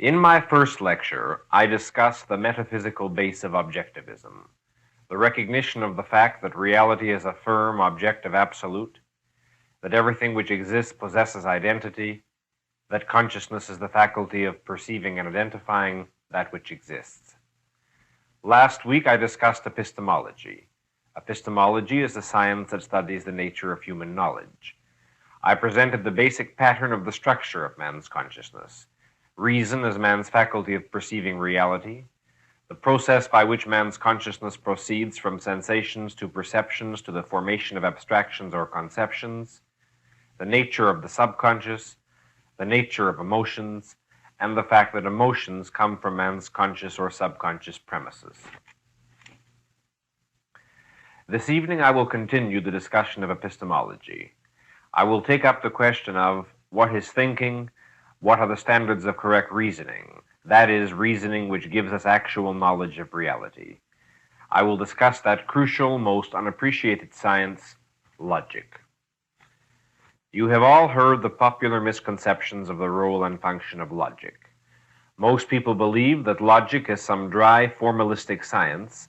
In my first lecture, I discussed the metaphysical base of objectivism, the recognition of the fact that reality is a firm, objective absolute, that everything which exists possesses identity, that consciousness is the faculty of perceiving and identifying that which exists. Last week, I discussed epistemology. Epistemology is the science that studies the nature of human knowledge. I presented the basic pattern of the structure of man's consciousness. Reason as man's faculty of perceiving reality, the process by which man's consciousness proceeds from sensations to perceptions to the formation of abstractions or conceptions, the nature of the subconscious, the nature of emotions, and the fact that emotions come from man's conscious or subconscious premises. This evening I will continue the discussion of epistemology. I will take up the question of what is thinking, what are the standards of correct reasoning, that is, reasoning which gives us actual knowledge of reality. I will discuss that crucial, most unappreciated science, logic. You have all heard the popular misconceptions of the role and function of logic. Most people believe that logic is some dry, formalistic science,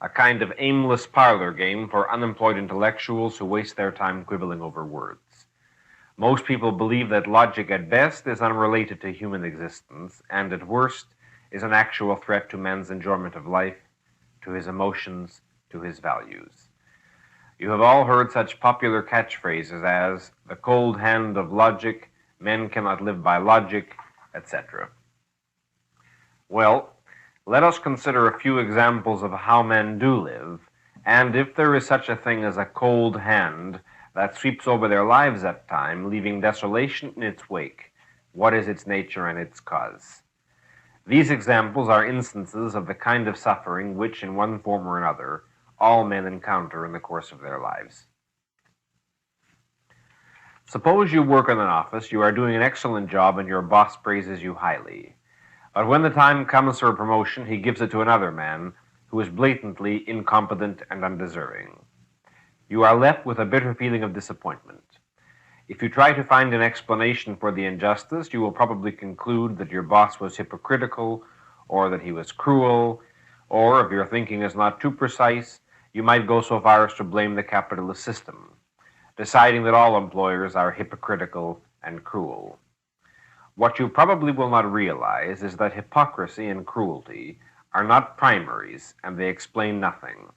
a kind of aimless parlor game for unemployed intellectuals who waste their time quibbling over words. Most people believe that logic at best is unrelated to human existence, and at worst is an actual threat to man's enjoyment of life, to his emotions, to his values. You have all heard such popular catchphrases as the cold hand of logic, men cannot live by logic, etc. Well, let us consider a few examples of how men do live, and if there is such a thing as a cold hand that sweeps over their lives at time, leaving desolation in its wake, what is its nature and its cause? These examples are instances of the kind of suffering which, in one form or another, all men encounter in the course of their lives. Suppose you work in an office, you are doing an excellent job, and your boss praises you highly. But when the time comes for a promotion, he gives it to another man who is blatantly incompetent and undeserving. You are left with a bitter feeling of disappointment. If you try to find an explanation for the injustice, you will probably conclude that your boss was hypocritical, or that he was cruel, or, if your thinking is not too precise, you might go so far as to blame the capitalist system, deciding that all employers are hypocritical and cruel. What you probably will not realize is that hypocrisy and cruelty are not primaries, and they explain nothing,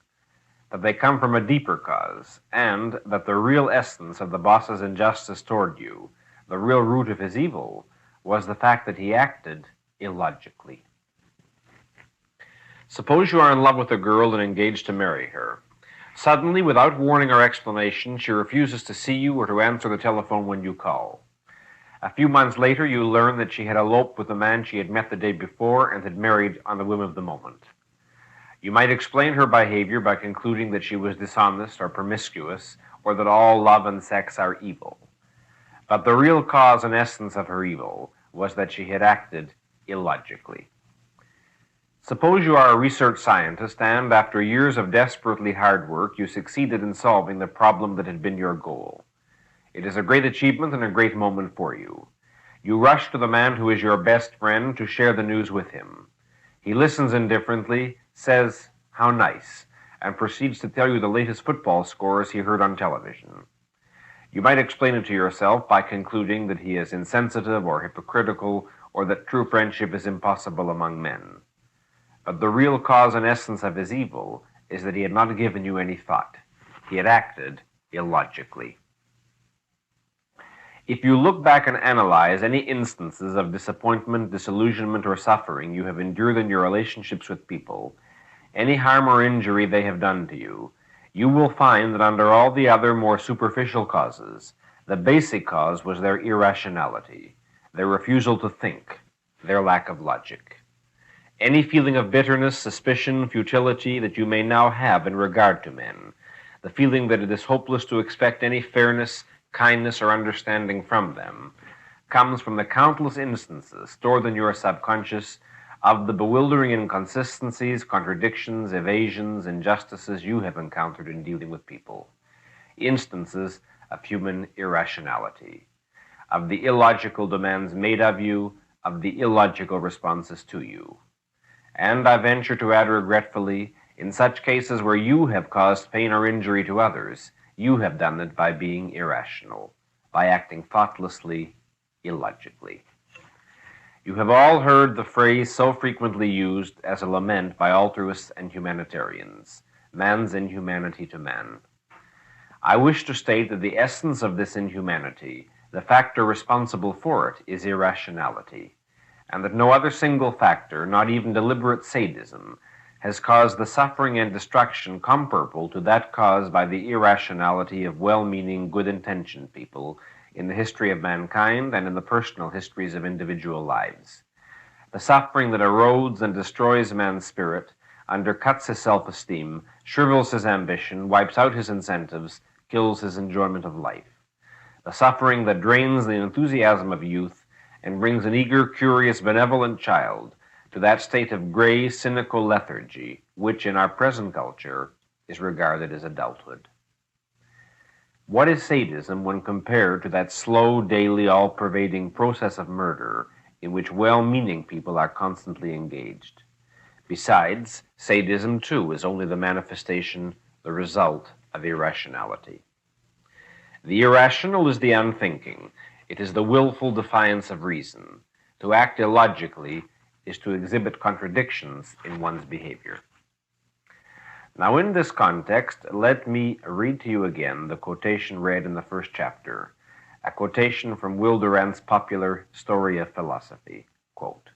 that they come from a deeper cause, and that the real essence of the boss's injustice toward you, the real root of his evil, was the fact that he acted illogically. Suppose you are in love with a girl and engaged to marry her. Suddenly, without warning or explanation, she refuses to see you or to answer the telephone when you call. A few months later, you learn that she had eloped with the man she had met the day before and had married on the whim of the moment. You might explain her behavior by concluding that she was dishonest or promiscuous, or that all love and sex are evil. But the real cause and essence of her evil was that she had acted illogically. Suppose you are a research scientist and, after years of desperately hard work, you succeeded in solving the problem that had been your goal. It is a great achievement and a great moment for you. You rush to the man who is your best friend to share the news with him. He listens indifferently, says, "How nice," and proceeds to tell you the latest football scores he heard on television. You might explain it to yourself by concluding that he is insensitive or hypocritical, or that true friendship is impossible among men. But the real cause and essence of his evil is that he had not given you any thought. He had acted illogically. If you look back and analyze any instances of disappointment, disillusionment, or suffering you have endured in your relationships with people, any harm or injury they have done to you, you will find that under all the other more superficial causes, the basic cause was their irrationality, their refusal to think, their lack of logic. Any feeling of bitterness, suspicion, futility that you may now have in regard to men, the feeling that it is hopeless to expect any fairness, kindness, or understanding from them, comes from the countless instances stored in your subconscious of the bewildering inconsistencies, contradictions, evasions, injustices you have encountered in dealing with people. Instances of human irrationality, of the illogical demands made of you, of the illogical responses to you. And I venture to add regretfully, in such cases where you have caused pain or injury to others, you have done it by being irrational, by acting thoughtlessly, illogically. You have all heard the phrase so frequently used as a lament by altruists and humanitarians, man's inhumanity to man. I wish to state that the essence of this inhumanity, the factor responsible for it, is irrationality, and that no other single factor, not even deliberate sadism, has caused the suffering and destruction comparable to that caused by the irrationality of well-meaning, good-intentioned people in the history of mankind and in the personal histories of individual lives. The suffering that erodes and destroys man's spirit, undercuts his self-esteem, shrivels his ambition, wipes out his incentives, kills his enjoyment of life. The suffering that drains the enthusiasm of youth and brings an eager, curious, benevolent child to that state of gray, cynical lethargy, which in our present culture is regarded as adulthood. What is sadism when compared to that slow, daily, all-pervading process of murder in which well-meaning people are constantly engaged? Besides, sadism, too, is only the manifestation, the result of irrationality. The irrational is the unthinking. It is the willful defiance of reason. To act illogically is to exhibit contradictions in one's behavior. Now, in this context, let me read to you again the quotation read in the first chapter, a quotation from Will Durant's popular Story of Philosophy. Quote,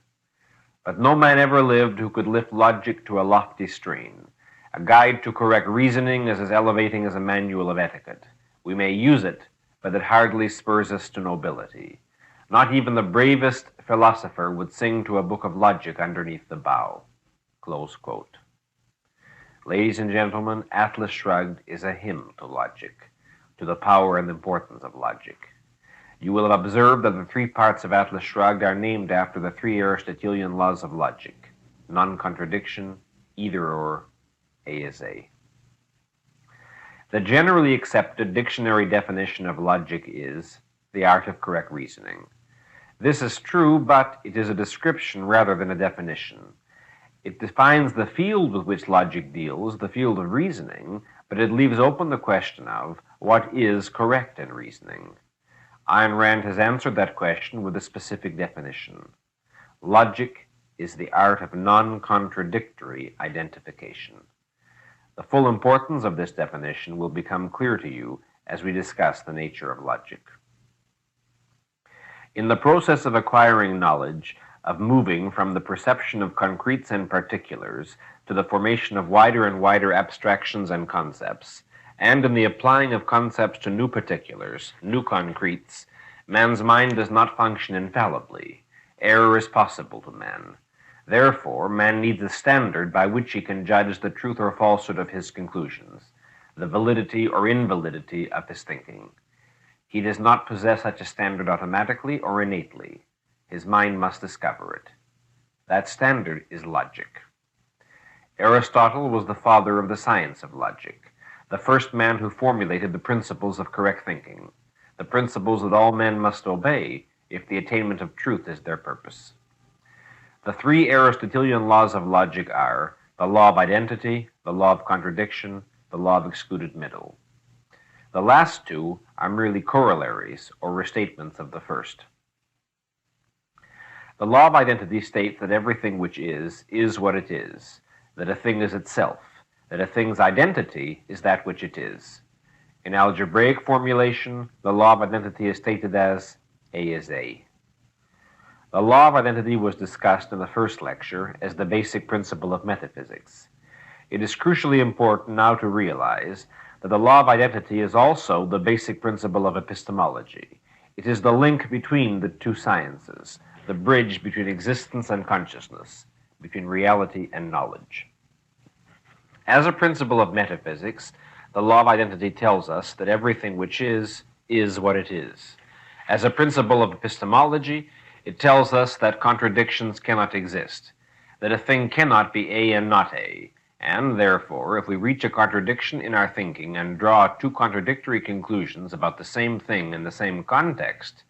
"But no man ever lived who could lift logic to a lofty strain. A guide to correct reasoning is as elevating as a manual of etiquette. We may use it, but it hardly spurs us to nobility. Not even the bravest philosopher would sing to a book of logic underneath the bough." Close quote. Ladies and gentlemen, Atlas Shrugged is a hymn to logic, to the power and importance of logic. You will have observed that the 3 parts of Atlas Shrugged are named after the 3 Aristotelian laws of logic: non-contradiction, either-or, A is A. The generally accepted dictionary definition of logic is the art of correct reasoning. This is true, but it is a description rather than a definition. It defines the field with which logic deals, the field of reasoning, but it leaves open the question of what is correct in reasoning. Ayn Rand has answered that question with a specific definition. Logic is the art of non-contradictory identification. The full importance of this definition will become clear to you as we discuss the nature of logic. In the process of acquiring knowledge, of moving from the perception of concretes and particulars to the formation of wider and wider abstractions and concepts, and in the applying of concepts to new particulars, new concretes, man's mind does not function infallibly. Error is possible to man. Therefore, man needs a standard by which he can judge the truth or falsehood of his conclusions, the validity or invalidity of his thinking. He does not possess such a standard automatically or innately. His mind must discover it. That standard is logic. Aristotle was the father of the science of logic, the first man who formulated the principles of correct thinking, the principles that all men must obey if the attainment of truth is their purpose. The 3 Aristotelian laws of logic are the law of identity, the law of contradiction, the law of excluded middle. The last 2 are merely corollaries or restatements of the first. The law of identity states that everything which is what it is, that a thing is itself, that a thing's identity is that which it is. In algebraic formulation, the law of identity is stated as A is A. The law of identity was discussed in the first lecture as the basic principle of metaphysics. It is crucially important now to realize that the law of identity is also the basic principle of epistemology. It is the link between the 2 sciences, the bridge between existence and consciousness, between reality and knowledge. As a principle of metaphysics, the law of identity tells us that everything which is what it is. As a principle of epistemology, it tells us that contradictions cannot exist, that a thing cannot be A and not A, and therefore, if we reach a contradiction in our thinking and draw 2 contradictory conclusions about the same thing in the same context,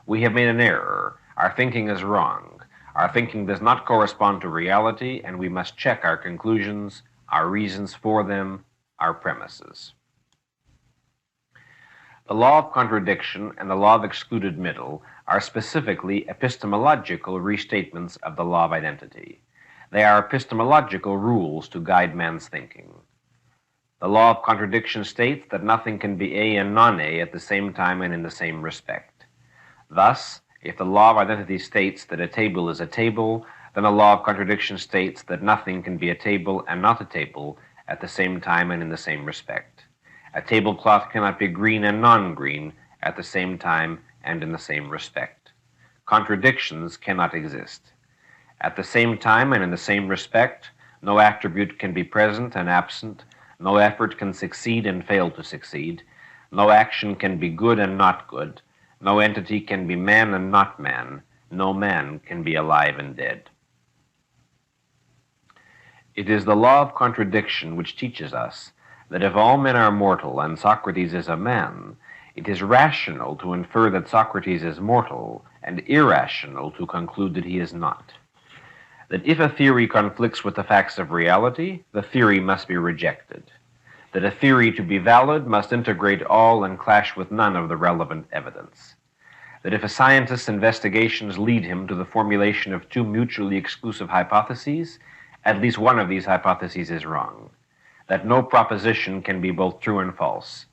we have made an error. our thinking is wrong. Our thinking does not correspond to reality, and we must check our conclusions, our reasons for them, our premises. The law of contradiction and the law of excluded middle are specifically epistemological restatements of the law of identity. They are epistemological rules to guide man's thinking. The law of contradiction states that nothing can be A and non-A at the same time and in the same respect. Thus, if the law of identity states that a table is a table, then the law of contradiction states that nothing can be a table and not a table at the same time and in the same respect. A tablecloth cannot be green and non-green at the same time and in the same respect. Contradictions cannot exist. At the same time and in the same respect, no attribute can be present and absent, no effort can succeed and fail to succeed, no action can be good and not good, no entity can be man and not man, no man can be alive and dead. It is the law of contradiction which teaches us that if all men are mortal and Socrates is a man, it is rational to infer that Socrates is mortal and irrational to conclude that he is not. That if a theory conflicts with the facts of reality, the theory must be rejected. That a theory to be valid must integrate all and clash with none of the relevant evidence. That if a scientist's investigations lead him to the formulation of two mutually exclusive hypotheses, at least one of these hypotheses is wrong. That no proposition can be both true and false.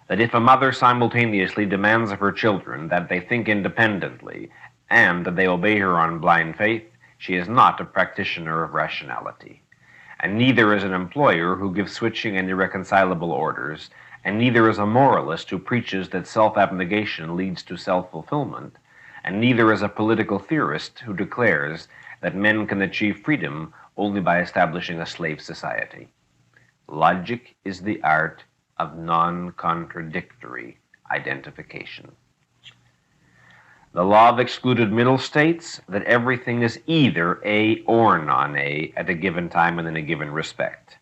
That if a mother simultaneously demands of her children that they think independently and that they obey her on blind faith, she is not a practitioner of rationality. And neither is an employer who gives switching and irreconcilable orders, and neither is a moralist who preaches that self-abnegation leads to self-fulfillment, and neither is a political theorist who declares that men can achieve freedom only by establishing a slave society. Logic is the art of non-contradictory identification. The law of excluded middle states that everything is either A or non-A at a given time and in a given respect.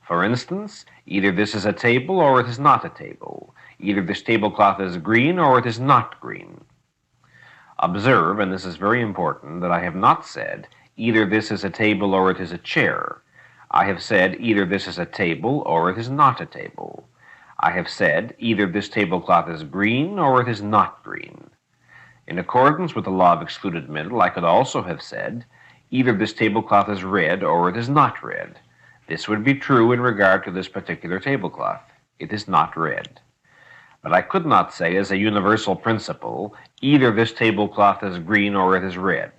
For instance, either this is a table or it is not a table. Either this tablecloth is green or it is not green. Observe, and this is very important, that I have not said either this is a table or it is a chair. I have said either this is a table or it is not a table. I have said either this tablecloth is green or it is not green. In accordance with the law of excluded middle, I could also have said either this tablecloth is red or it is not red. This would be true in regard to this particular tablecloth. It is not red. But I could not say as a universal principle, either this tablecloth is green or it is red.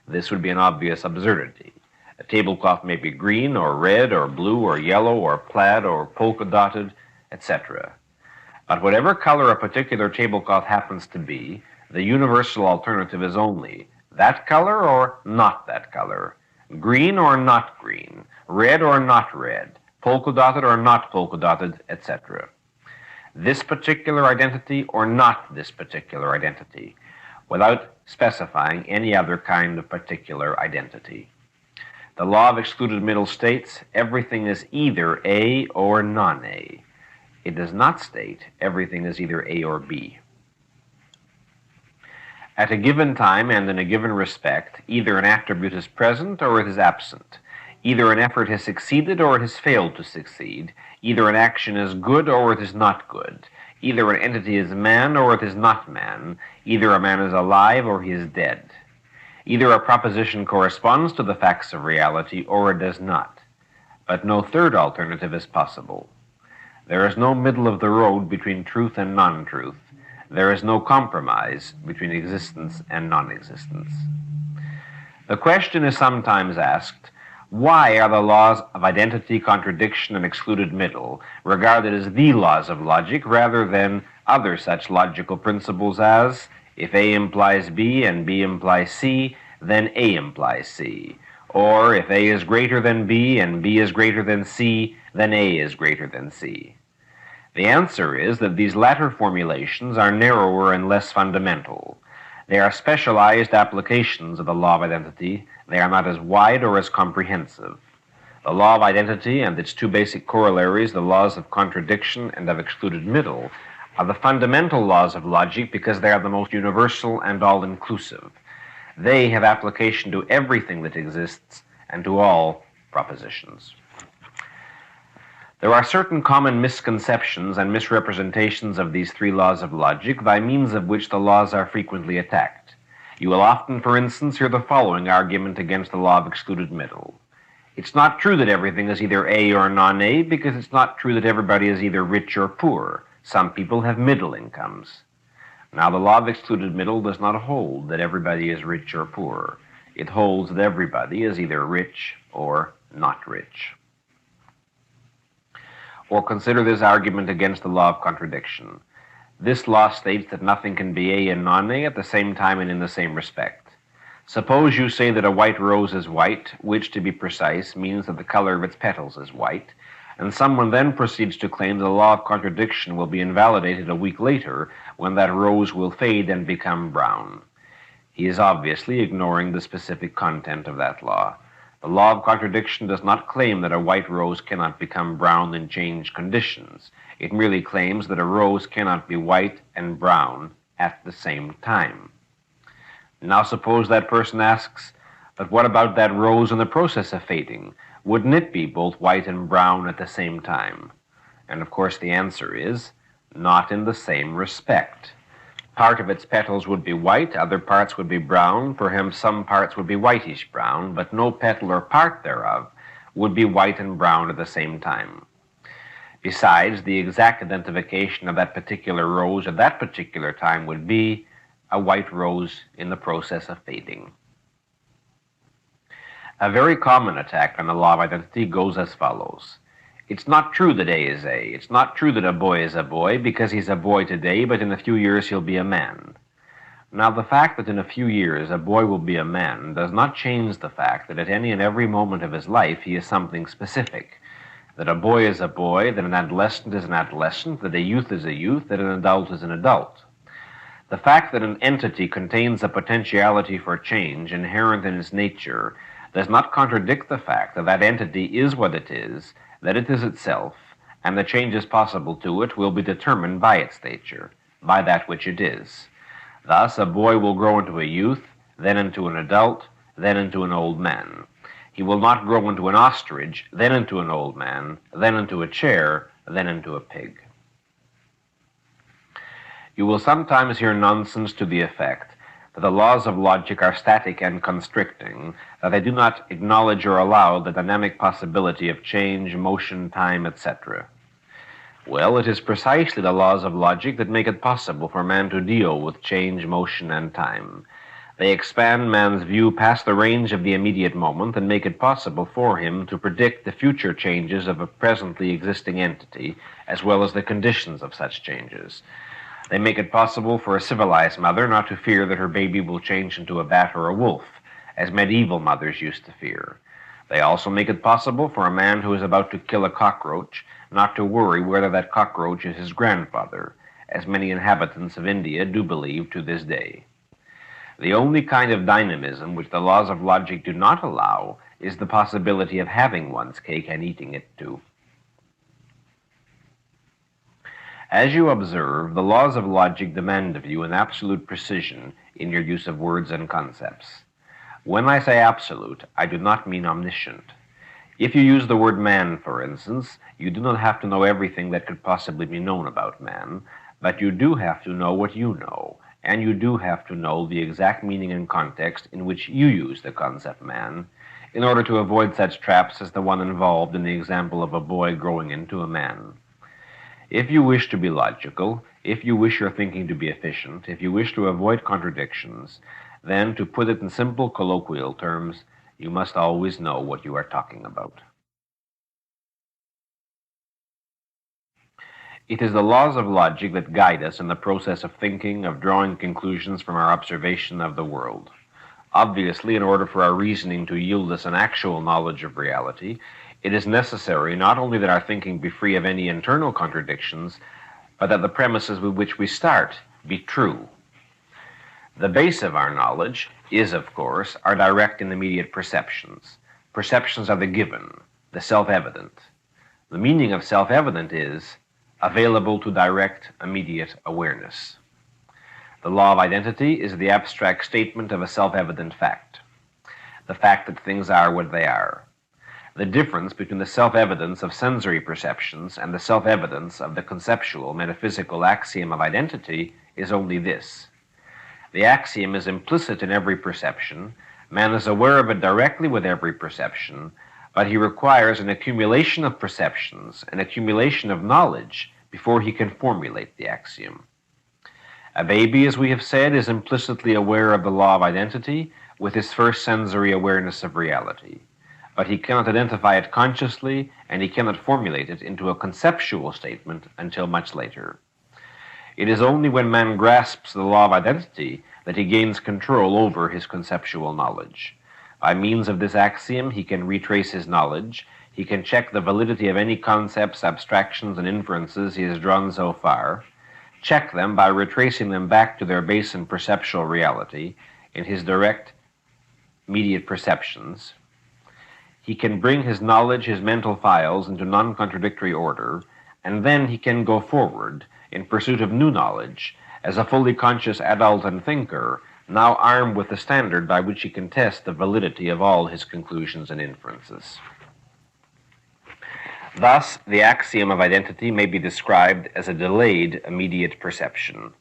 This would be an obvious absurdity. A tablecloth may be green or red or blue or yellow or plaid or polka-dotted, etc. But whatever color a particular tablecloth happens to be, the universal alternative is only that color or not that color, green or not green, red or not red, polka-dotted or not polka-dotted, etc. This particular identity or not this particular identity, without specifying any other kind of particular identity. The law of excluded middle states everything is either A or non-A. It does not state everything is either A or B. At a given time and in a given respect, either an attribute is present or it is absent. Either an effort has succeeded or it has failed to succeed. Either an action is good or it is not good. Either an entity is man or it is not man. Either a man is alive or he is dead. Either a proposition corresponds to the facts of reality or it does not. But no third alternative is possible. There is no middle of the road between truth and non-truth. There is no compromise between existence and non-existence. The question is sometimes asked, why are the laws of identity, contradiction, and excluded middle regarded as the laws of logic rather than other such logical principles as, if A implies B and B implies C, then A implies C. Or if A is greater than B and B is greater than C, then A is greater than C. The answer is that these latter formulations are narrower and less fundamental. They are specialized applications of the law of identity. They are not as wide or as comprehensive. The law of identity and its two basic corollaries, the laws of contradiction and of excluded middle, are the fundamental laws of logic because they are the most universal and all-inclusive. They have application to everything that exists and to all propositions. There are certain common misconceptions and misrepresentations of these three laws of logic, by means of which the laws are frequently attacked. You will often, for instance, hear the following argument against the law of excluded middle. It's not true that everything is either A or non-A, because it's not true that everybody is either rich or poor. Some people have middle incomes. Now, the law of excluded middle does not hold that everybody is rich or poor. It holds that everybody is either rich or not rich. Or consider this argument against the law of contradiction. This law states that nothing can be A and non-A at the same time and in the same respect. Suppose you say that a white rose is white, which, to be precise, means that the color of its petals is white, and someone then proceeds to claim that the law of contradiction will be invalidated a week later when that rose will fade and become brown. He is obviously ignoring the specific content of that law. The law of contradiction does not claim that a white rose cannot become brown in changed conditions. It merely claims that a rose cannot be white and brown at the same time. Now suppose that person asks, but what about that rose in the process of fading? Wouldn't it be both white and brown at the same time? And of course the answer is, not in the same respect. Part of its petals would be white, other parts would be brown, perhaps some parts would be whitish brown, but no petal or part thereof would be white and brown at the same time. Besides, the exact identification of that particular rose at that particular time would be a white rose in the process of fading. A very common attack on the law of identity goes as follows. It's not true that A is A. It's not true that a boy is a boy because he's a boy today, but in a few years he'll be a man. Now, the fact that in a few years a boy will be a man does not change the fact that at any and every moment of his life he is something specific. That a boy is a boy, that an adolescent is an adolescent, that a youth is a youth, that an adult is an adult. The fact that an entity contains a potentiality for change inherent in its nature does not contradict the fact that that entity is what it is, that it is itself, and the changes possible to it will be determined by its nature, by that which it is. Thus, a boy will grow into a youth, then into an adult, then into an old man. He will not grow into an ostrich, then into an old man, then into a chair, then into a pig. You will sometimes hear nonsense to the effect that the laws of logic are static and constricting, that they do not acknowledge or allow the dynamic possibility of change, motion, time, etc. Well, it is precisely the laws of logic that make it possible for man to deal with change, motion, and time. They expand man's view past the range of the immediate moment and make it possible for him to predict the future changes of a presently existing entity, as well as the conditions of such changes. They make it possible for a civilized mother not to fear that her baby will change into a bat or a wolf, as medieval mothers used to fear. They also make it possible for a man who is about to kill a cockroach not to worry whether that cockroach is his grandfather, as many inhabitants of India do believe to this day. The only kind of dynamism which the laws of logic do not allow is the possibility of having one's cake and eating it too. As you observe, the laws of logic demand of you an absolute precision in your use of words and concepts. When I say absolute, I do not mean omniscient. If you use the word man, for instance, you do not have to know everything that could possibly be known about man, but you do have to know what you know, and you do have to know the exact meaning and context in which you use the concept man, in order to avoid such traps as the one involved in the example of a boy growing into a man. If you wish to be logical, if you wish your thinking to be efficient, if you wish to avoid contradictions, then, to put it in simple colloquial terms, you must always know what you are talking about. It is the laws of logic that guide us in the process of thinking, of drawing conclusions from our observation of the world. Obviously, in order for our reasoning to yield us an actual knowledge of reality, it is necessary not only that our thinking be free of any internal contradictions, but that the premises with which we start be true. The base of our knowledge is, of course, our direct and immediate perceptions. Perceptions are the given, the self-evident. The meaning of self-evident is available to direct, immediate awareness. The law of identity is the abstract statement of a self-evident fact, the fact that things are what they are. The difference between the self-evidence of sensory perceptions and the self-evidence of the conceptual metaphysical axiom of identity is only this. The axiom is implicit in every perception. Man is aware of it directly with every perception, but he requires an accumulation of perceptions, an accumulation of knowledge, before he can formulate the axiom. A baby, as we have said, is implicitly aware of the law of identity with his first sensory awareness of reality, but he cannot identify it consciously, and he cannot formulate it into a conceptual statement until much later. It is only when man grasps the law of identity that he gains control over his conceptual knowledge. By means of this axiom, he can retrace his knowledge, he can check the validity of any concepts, abstractions, and inferences he has drawn so far, check them by retracing them back to their base in perceptual reality, in his direct, immediate perceptions. He can bring his knowledge, his mental files, into non-contradictory order, and then he can go forward in pursuit of new knowledge as a fully conscious adult and thinker, now armed with the standard by which he can test the validity of all his conclusions and inferences. Thus, the axiom of identity may be described as a delayed immediate perception.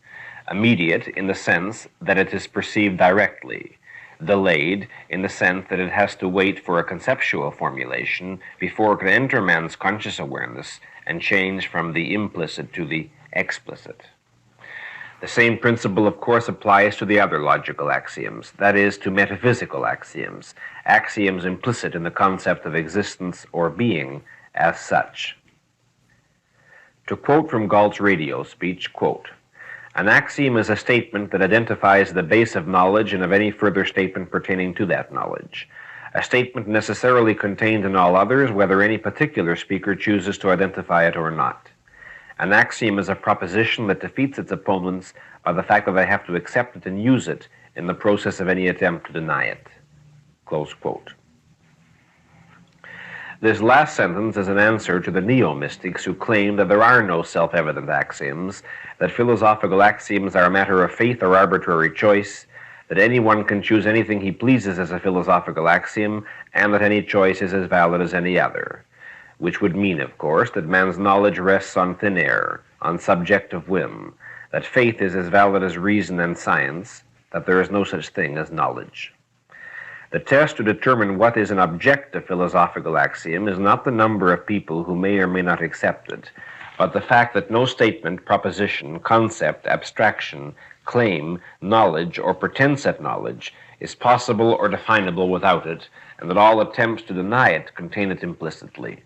Immediate in the sense that it is perceived directly, delayed in the sense that it has to wait for a conceptual formulation before it can enter man's conscious awareness and change from the implicit to the explicit. The same principle, of course, applies to the other logical axioms, that is, to metaphysical axioms, axioms implicit in the concept of existence or being as such. To quote from Galt's radio speech, quote, "An axiom is a statement that identifies the base of knowledge and of any further statement pertaining to that knowledge. A statement necessarily contained in all others, whether any particular speaker chooses to identify it or not. An axiom is a proposition that defeats its opponents by the fact that they have to accept it and use it in the process of any attempt to deny it." Close quote. This last sentence is an answer to the neo-mystics who claim that there are no self-evident axioms, that philosophical axioms are a matter of faith or arbitrary choice, that anyone can choose anything he pleases as a philosophical axiom, and that any choice is as valid as any other. Which would mean, of course, that man's knowledge rests on thin air, on subjective whim, that faith is as valid as reason and science, that there is no such thing as knowledge. The test to determine what is an objective philosophical axiom is not the number of people who may or may not accept it, but the fact that no statement, proposition, concept, abstraction, claim, knowledge, or pretense at knowledge is possible or definable without it, and that all attempts to deny it contain it implicitly.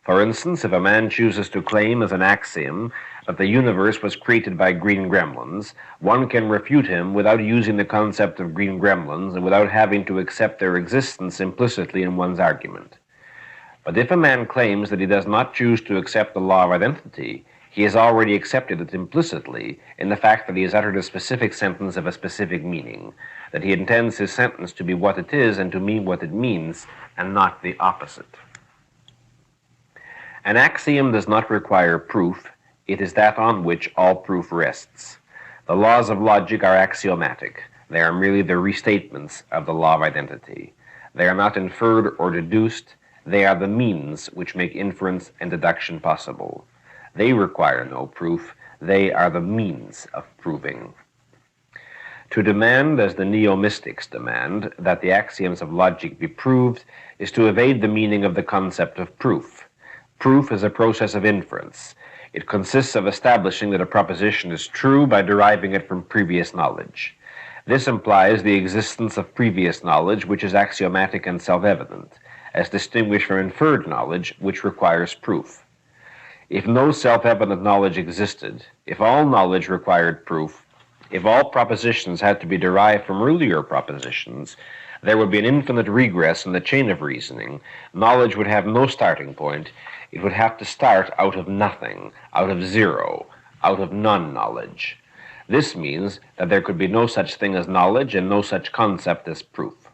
For instance, if a man chooses to claim as an axiom that the universe was created by green gremlins, one can refute him without using the concept of green gremlins and without having to accept their existence implicitly in one's argument. But if a man claims that he does not choose to accept the law of identity, he has already accepted it implicitly in the fact that he has uttered a specific sentence of a specific meaning, that he intends his sentence to be what it is and to mean what it means, and not the opposite. An axiom does not require proof. It is that on which all proof rests. The laws of logic are axiomatic. They are merely the restatements of the law of identity. They are not inferred or deduced. They are the means which make inference and deduction possible. They require no proof. They are the means of proving. To demand, as the neo-mystics demand, that the axioms of logic be proved is to evade the meaning of the concept of proof. Proof is a process of inference. It consists of establishing that a proposition is true by deriving it from previous knowledge. This implies the existence of previous knowledge, which is axiomatic and self-evident, as distinguished from inferred knowledge, which requires proof. If no self-evident knowledge existed, if all knowledge required proof, if all propositions had to be derived from earlier propositions, there would be an infinite regress in the chain of reasoning. Knowledge would have no starting point. It would have to start out of nothing, out of zero, out of non-knowledge. This means that there could be no such thing as knowledge and no such concept as proof.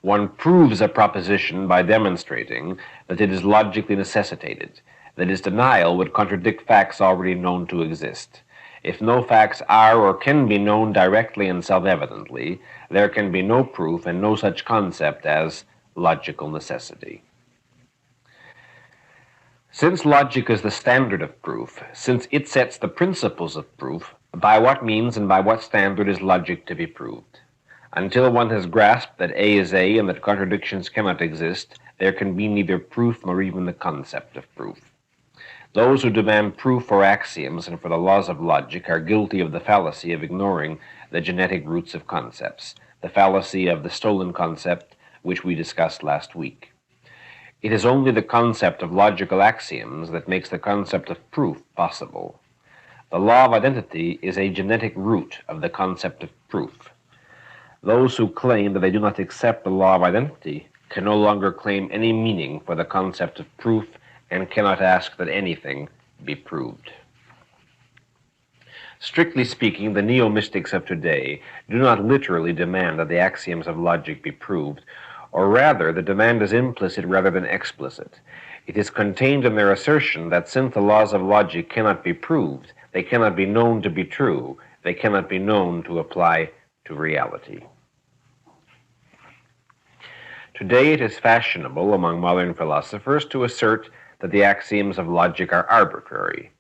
One proves a proposition by demonstrating that it is logically necessitated, that its denial would contradict facts already known to exist. If no facts are or can be known directly and self-evidently, there can be no proof and no such concept as logical necessity. Since logic is the standard of proof, since it sets the principles of proof, by what means and by what standard is logic to be proved? Until one has grasped that A is A and that contradictions cannot exist, there can be neither proof nor even the concept of proof. Those who demand proof for axioms and for the laws of logic are guilty of the fallacy of ignoring the genetic roots of concepts, the fallacy of the stolen concept which we discussed last week. It is only the concept of logical axioms that makes the concept of proof possible. The law of identity is a genetic root of the concept of proof. Those who claim that they do not accept the law of identity can no longer claim any meaning for the concept of proof and cannot ask that anything be proved. Strictly speaking, the neo-mystics of today do not literally demand that the axioms of logic be proved, or rather, the demand is implicit rather than explicit. It is contained in their assertion that since the laws of logic cannot be proved, they cannot be known to be true, they cannot be known to apply to reality. Today it is fashionable among modern philosophers to assert that the axioms of logic are arbitrary,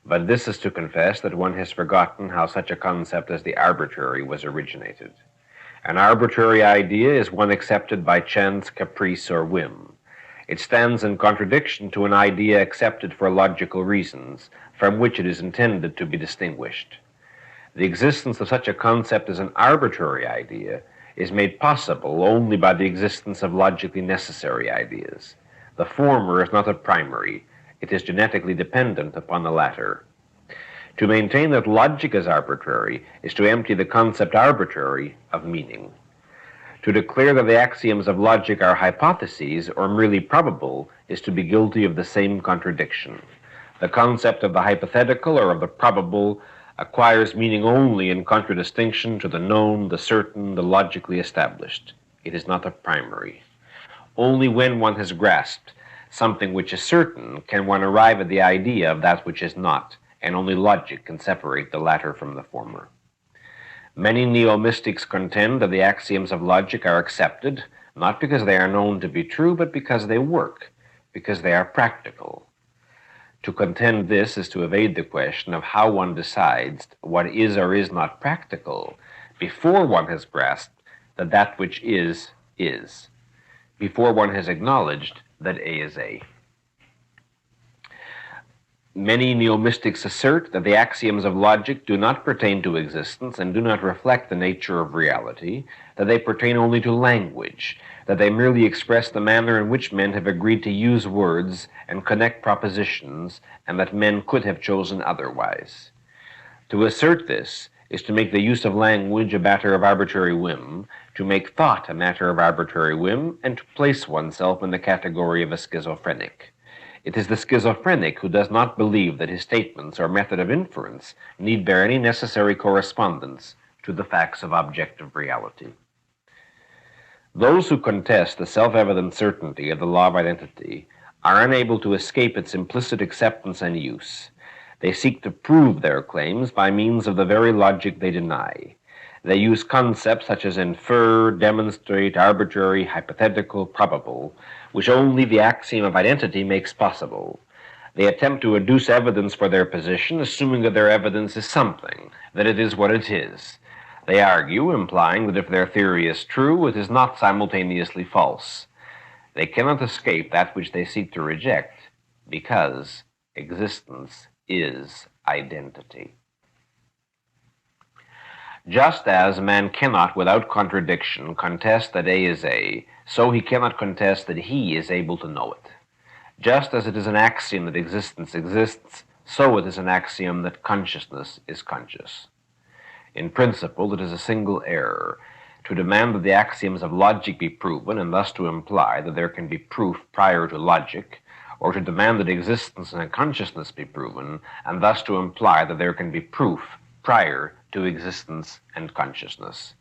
but this is to confess that one has forgotten how such a concept as the arbitrary was originated. An arbitrary idea is one accepted by chance, caprice, or whim. It stands in contradiction to an idea accepted for logical reasons, from which it is intended to be distinguished. The existence of such a concept as an arbitrary idea is made possible only by the existence of logically necessary ideas. The former is not a primary, it is genetically dependent upon the latter. To maintain that logic is arbitrary is to empty the concept arbitrary of meaning. To declare that the axioms of logic are hypotheses or merely probable is to be guilty of the same contradiction. The concept of the hypothetical or of the probable acquires meaning only in contradistinction to the known, the certain, the logically established. It is not a primary. Only when one has grasped something which is certain can one arrive at the idea of that which is not, and only logic can separate the latter from the former. Many neo-mystics contend that the axioms of logic are accepted, not because they are known to be true, but because they work, because they are practical. To contend this is to evade the question of how one decides what is or is not practical before one has grasped that that which is, before one has acknowledged that A is A. Many neo-mystics assert that the axioms of logic do not pertain to existence and do not reflect the nature of reality, that they pertain only to language, that they merely express the manner in which men have agreed to use words and connect propositions, and that men could have chosen otherwise. To assert this is to make the use of language a matter of arbitrary whim, to make thought a matter of arbitrary whim, and to place oneself in the category of a schizophrenic. It is the schizophrenic who does not believe that his statements or method of inference need bear any necessary correspondence to the facts of objective reality. Those who contest the self-evident certainty of the law of identity are unable to escape its implicit acceptance and use. They seek to prove their claims by means of the very logic they deny. They use concepts such as infer, demonstrate, arbitrary, hypothetical, probable, which only the axiom of identity makes possible. They attempt to adduce evidence for their position, assuming that their evidence is something, that it is what it is. They argue, implying that if their theory is true, it is not simultaneously false. They cannot escape that which they seek to reject, because existence is identity. Just as man cannot, without contradiction, contest that A is A, so he cannot contest that he is able to know it. Just as it is an axiom that existence exists, so it is an axiom that consciousness is conscious. In principle, it is a single error to demand that the axioms of logic be proven, and thus to imply that there can be proof prior to logic, or to demand that existence and consciousness be proven, and thus to imply that there can be proof prior to existence and consciousness.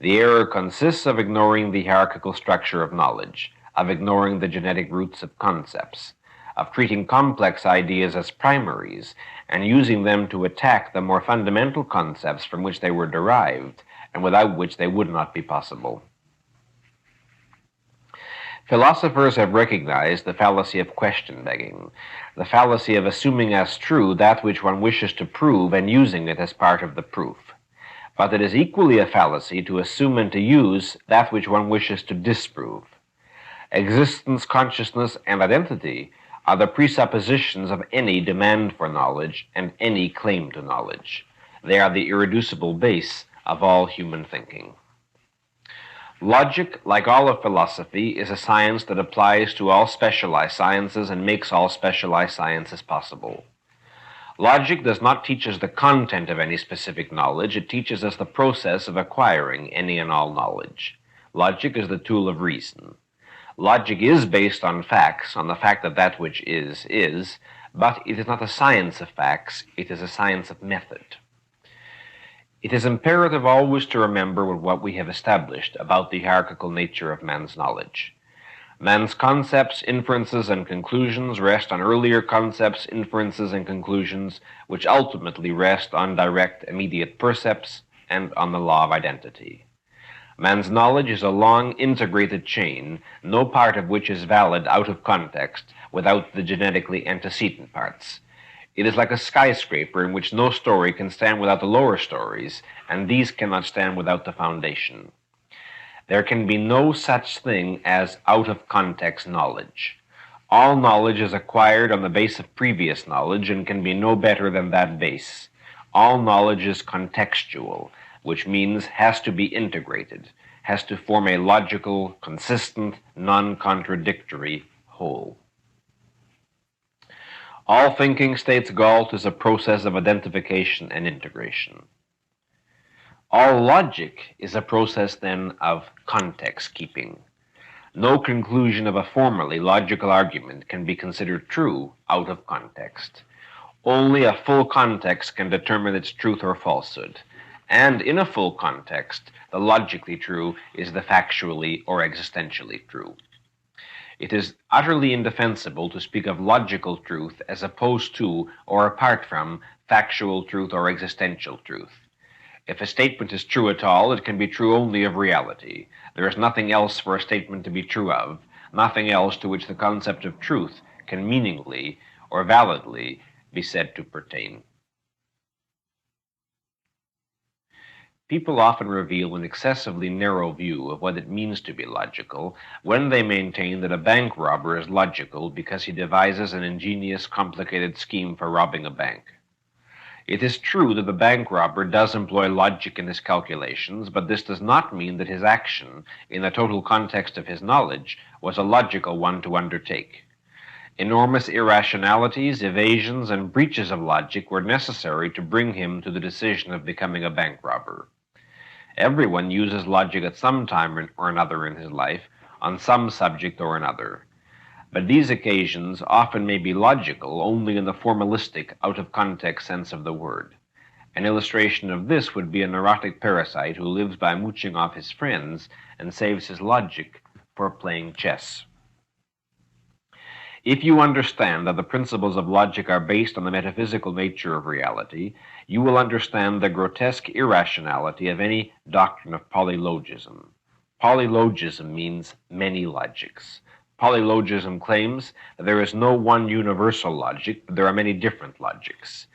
The error consists of ignoring the hierarchical structure of knowledge, of ignoring the genetic roots of concepts, of treating complex ideas as primaries and using them to attack the more fundamental concepts from which they were derived and without which they would not be possible. Philosophers have recognized the fallacy of question-begging, the fallacy of assuming as true that which one wishes to prove and using it as part of the proof. But it is equally a fallacy to assume and to use that which one wishes to disprove. Existence, consciousness, and identity are the presuppositions of any demand for knowledge and any claim to knowledge. They are the irreducible base of all human thinking. Logic, like all of philosophy, is a science that applies to all specialized sciences and makes all specialized sciences possible. Logic does not teach us the content of any specific knowledge, it teaches us the process of acquiring any and all knowledge. Logic is the tool of reason. Logic is based on facts, on the fact that that which is, but it is not a science of facts, it is a science of method. It is imperative always to remember what we have established about the hierarchical nature of man's knowledge. Man's concepts, inferences, and conclusions rest on earlier concepts, inferences, and conclusions, which ultimately rest on direct, immediate percepts and on the law of identity. Man's knowledge is a long, integrated chain, no part of which is valid out of context without the genetically antecedent parts. It is like a skyscraper in which no story can stand without the lower stories, and these cannot stand without the foundation. There can be no such thing as out-of-context knowledge. All knowledge is acquired on the base of previous knowledge and can be no better than that base. All knowledge is contextual, which means has to be integrated, has to form a logical, consistent, non-contradictory whole. All thinking, states Galt, is a process of identification and integration. All logic is a process, then, of context-keeping. No conclusion of a formally logical argument can be considered true out of context. Only a full context can determine its truth or falsehood. And in a full context, the logically true is the factually or existentially true. It is utterly indefensible to speak of logical truth as opposed to or apart from factual truth or existential truth. If a statement is true at all, it can be true only of reality. There is nothing else for a statement to be true of, nothing else to which the concept of truth can meaningfully or validly be said to pertain. People often reveal an excessively narrow view of what it means to be logical when they maintain that a bank robber is logical because he devises an ingenious, complicated scheme for robbing a bank. It is true that the bank robber does employ logic in his calculations, but this does not mean that his action, in the total context of his knowledge, was a logical one to undertake. Enormous irrationalities, evasions, and breaches of logic were necessary to bring him to the decision of becoming a bank robber. Everyone uses logic at some time or another in his life, on some subject or another. But these occasions often may be logical only in the formalistic, out-of-context sense of the word. An illustration of this would be a neurotic parasite who lives by mooching off his friends and saves his logic for playing chess. If you understand that the principles of logic are based on the metaphysical nature of reality, you will understand the grotesque irrationality of any doctrine of polylogism. Polylogism means many logics. Polylogism claims that there is no one universal logic, but there are many different logics.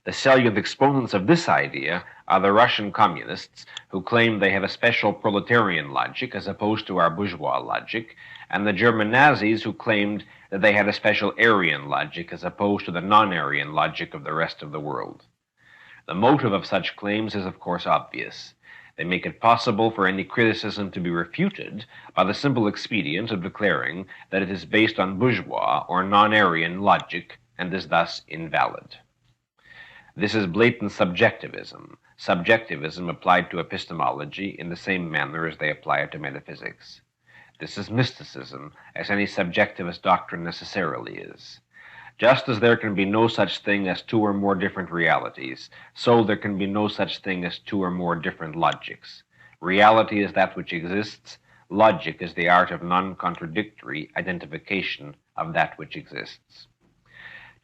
The salient exponents of this idea are the Russian communists, who claim they have a special proletarian logic as opposed to our bourgeois logic, and the German Nazis, who claimed that they had a special Aryan logic as opposed to the non-Aryan logic of the rest of the world. The motive of such claims is, of course, obvious. They make it possible for any criticism to be refuted by the simple expedient of declaring that it is based on bourgeois or non-Aryan logic and is thus invalid. This is blatant subjectivism, subjectivism applied to epistemology in the same manner as they apply it to metaphysics. This is mysticism, as any subjectivist doctrine necessarily is. Just as there can be no such thing as two or more different realities, so there can be no such thing as two or more different logics. Reality is that which exists. Logic is the art of non-contradictory identification of that which exists.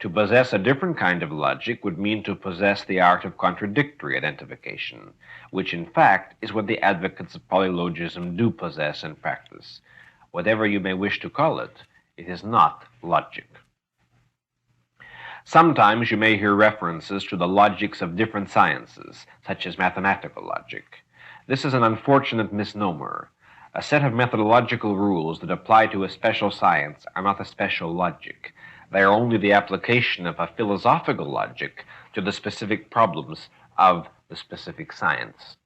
To possess a different kind of logic would mean to possess the art of contradictory identification, which in fact is what the advocates of polylogism do possess and practice. Whatever you may wish to call it, it is not logic. Sometimes you may hear references to the logics of different sciences, such as mathematical logic. This is an unfortunate misnomer. A set of methodological rules that apply to a special science are not a special logic. They are only the application of a philosophical logic to the specific problems of the specific science.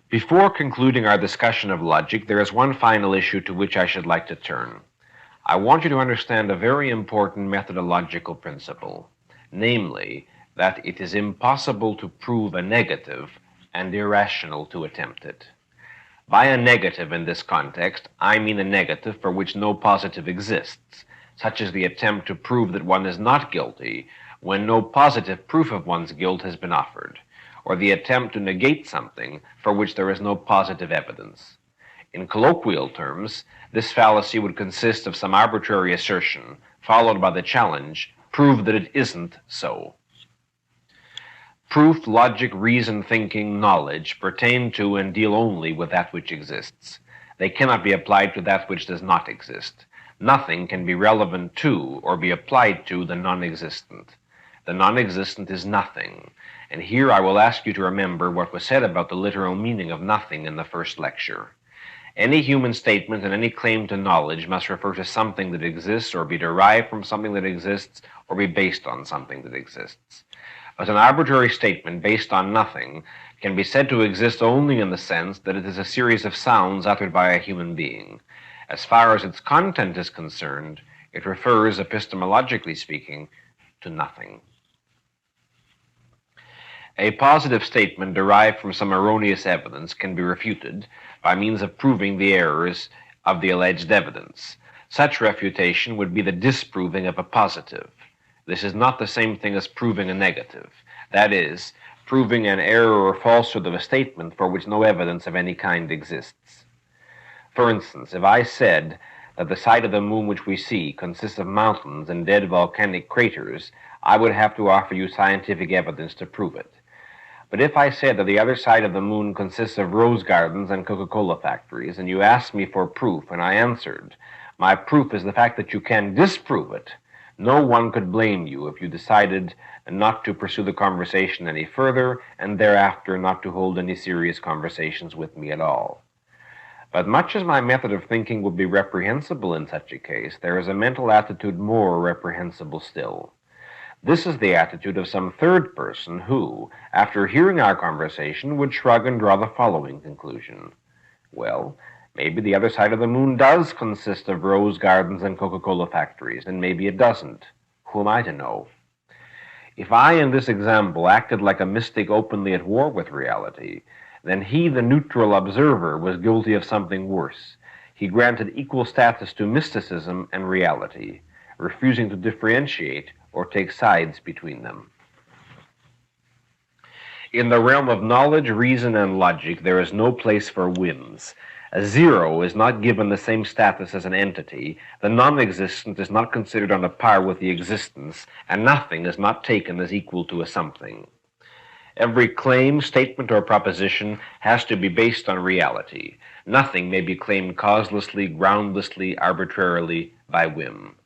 Before concluding our discussion of logic, there is one final issue to which I should like to turn. I want you to understand a very important methodological principle, namely, that it is impossible to prove a negative and irrational to attempt it. By a negative in this context, I mean a negative for which no positive exists, such as the attempt to prove that one is not guilty when no positive proof of one's guilt has been offered, or the attempt to negate something for which there is no positive evidence. In colloquial terms, this fallacy would consist of some arbitrary assertion, followed by the challenge, prove that it isn't so. Proof, logic, reason, thinking, knowledge pertain to and deal only with that which exists. They cannot be applied to that which does not exist. Nothing can be relevant to or be applied to the non-existent. The non-existent is nothing, and here I will ask you to remember what was said about the literal meaning of nothing in the first lecture. Any human statement and any claim to knowledge must refer to something that exists or be derived from something that exists or be based on something that exists. But an arbitrary statement based on nothing can be said to exist only in the sense that it is a series of sounds uttered by a human being. As far as its content is concerned, it refers, epistemologically speaking, to nothing. A positive statement derived from some erroneous evidence can be refuted by means of proving the errors of the alleged evidence. Such refutation would be the disproving of a positive. This is not the same thing as proving a negative. That is, proving an error or falsehood of a statement for which no evidence of any kind exists. For instance, if I said that the side of the moon which we see consists of mountains and dead volcanic craters, I would have to offer you scientific evidence to prove it. But if I said that the other side of the moon consists of rose gardens and Coca-Cola factories, and you asked me for proof, and I answered, my proof is the fact that you can disprove it, no one could blame you if you decided not to pursue the conversation any further, and thereafter not to hold any serious conversations with me at all. But much as my method of thinking would be reprehensible in such a case, there is a mental attitude more reprehensible still. This is the attitude of some third person who, after hearing our conversation, would shrug and draw the following conclusion. Well, maybe the other side of the moon does consist of rose gardens and Coca-Cola factories, and maybe it doesn't. Who am I to know? If I, in this example, acted like a mystic openly at war with reality, then he, the neutral observer, was guilty of something worse. He granted equal status to mysticism and reality, refusing to differentiate or take sides between them. In the realm of knowledge, reason, and logic, there is no place for whims. A zero is not given the same status as an entity, the non-existent is not considered on a par with the existence, and nothing is not taken as equal to a something. Every claim, statement, or proposition has to be based on reality. Nothing may be claimed causelessly, groundlessly, arbitrarily, by whim.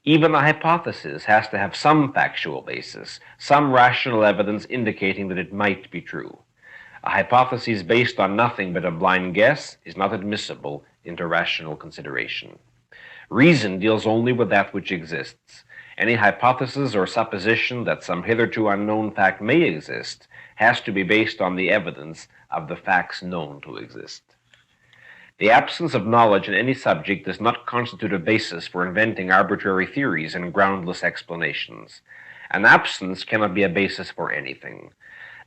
Even a hypothesis has to have some factual basis, some rational evidence indicating that it might be true. A hypothesis based on nothing but a blind guess is not admissible into rational consideration. Reason deals only with that which exists. Any hypothesis or supposition that some hitherto unknown fact may exist has to be based on the evidence of the facts known to exist. The absence of knowledge in any subject does not constitute a basis for inventing arbitrary theories and groundless explanations. An absence cannot be a basis for anything.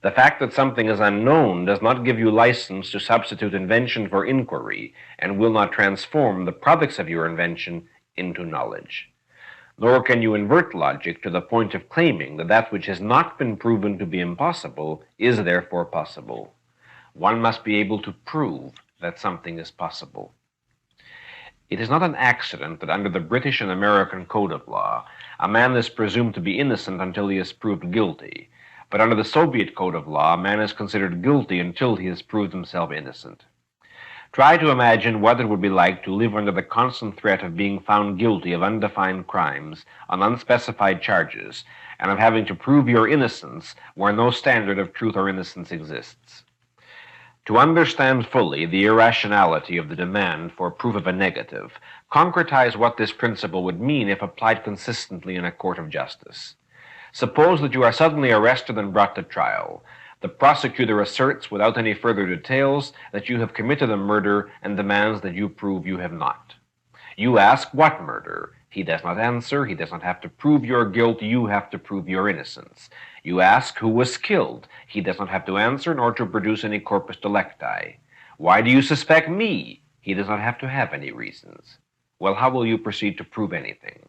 The fact that something is unknown does not give you license to substitute invention for inquiry and will not transform the products of your invention into knowledge. Nor can you invert logic to the point of claiming that that which has not been proven to be impossible is therefore possible. One must be able to prove that something is possible. It is not an accident that under the British and American code of law, a man is presumed to be innocent until he is proved guilty, but under the Soviet code of law, a man is considered guilty until he has proved himself innocent. Try to imagine what it would be like to live under the constant threat of being found guilty of undefined crimes on unspecified charges, and of having to prove your innocence where no standard of truth or innocence exists. To understand fully the irrationality of the demand for proof of a negative, concretize what this principle would mean if applied consistently in a court of justice. Suppose that you are suddenly arrested and brought to trial. The prosecutor asserts, without any further details, that you have committed a murder and demands that you prove you have not. You ask, what murder? He does not answer. He does not have to prove your guilt. You have to prove your innocence. You ask, who was killed? He does not have to answer nor to produce any corpus delicti. Why do you suspect me? He does not have to have any reasons. Well, how will you proceed to prove anything?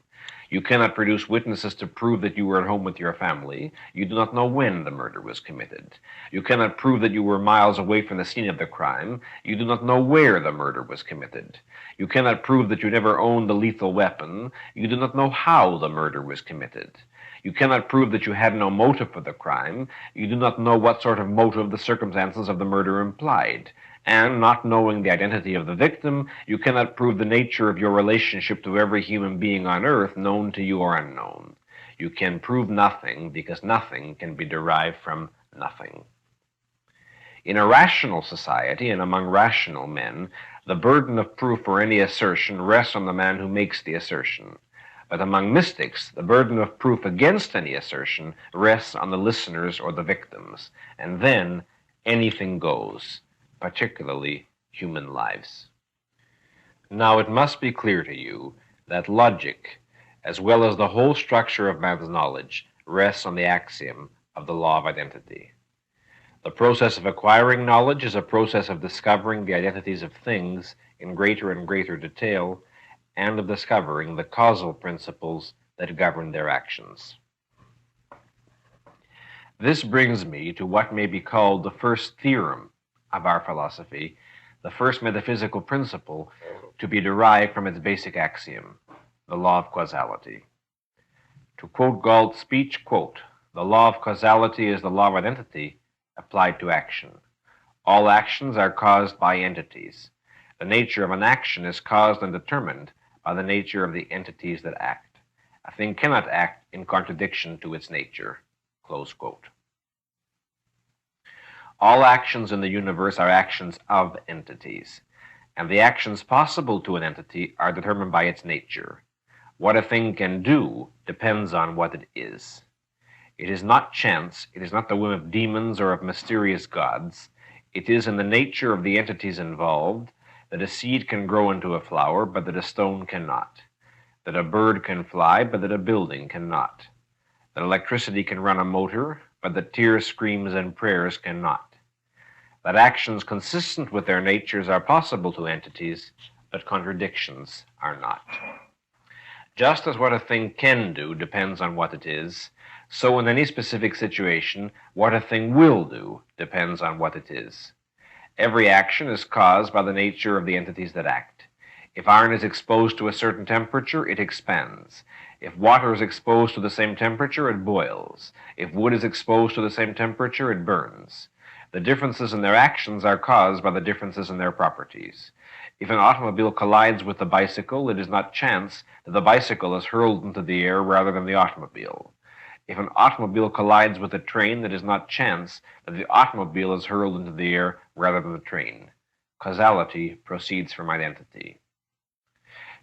You cannot produce witnesses to prove that you were at home with your family. You do not know when the murder was committed. You cannot prove that you were miles away from the scene of the crime. You do not know where the murder was committed. You cannot prove that you never owned the lethal weapon. You do not know how the murder was committed. You cannot prove that you had no motive for the crime. You do not know what sort of motive the circumstances of the murder implied. And, not knowing the identity of the victim, you cannot prove the nature of your relationship to every human being on earth, known to you or unknown. You can prove nothing because nothing can be derived from nothing. In a rational society and among rational men, the burden of proof for any assertion rests on the man who makes the assertion. But among mystics, the burden of proof against any assertion rests on the listeners or the victims. And then anything goes, particularly human lives. Now it must be clear to you that logic, as well as the whole structure of man's knowledge, rests on the axiom of the law of identity. The process of acquiring knowledge is a process of discovering the identities of things in greater and greater detail, and of discovering the causal principles that govern their actions. This brings me to what may be called the first theorem of our philosophy, the first metaphysical principle to be derived from its basic axiom, the law of causality. To quote Galt's speech, quote, "The law of causality is the law of identity applied to action. All actions are caused by entities. The nature of an action is caused and determined by the nature of the entities that act. A thing cannot act in contradiction to its nature." Close quote. All actions in the universe are actions of entities, and the actions possible to an entity are determined by its nature. What a thing can do depends on what it is. It is not chance, it is not the whim of demons or of mysterious gods. It is in the nature of the entities involved that a seed can grow into a flower, but that a stone cannot. That a bird can fly, but that a building cannot. That electricity can run a motor, but that tears, screams, and prayers cannot. That actions consistent with their natures are possible to entities, but contradictions are not. Just as what a thing can do depends on what it is, so in any specific situation, what a thing will do depends on what it is. Every action is caused by the nature of the entities that act. If iron is exposed to a certain temperature, it expands. If water is exposed to the same temperature, it boils. If wood is exposed to the same temperature, it burns. The differences in their actions are caused by the differences in their properties. If an automobile collides with the bicycle, it is not chance that the bicycle is hurled into the air rather than the automobile. If an automobile collides with a train, it is not chance that the automobile is hurled into the air rather than the train. Causality proceeds from identity.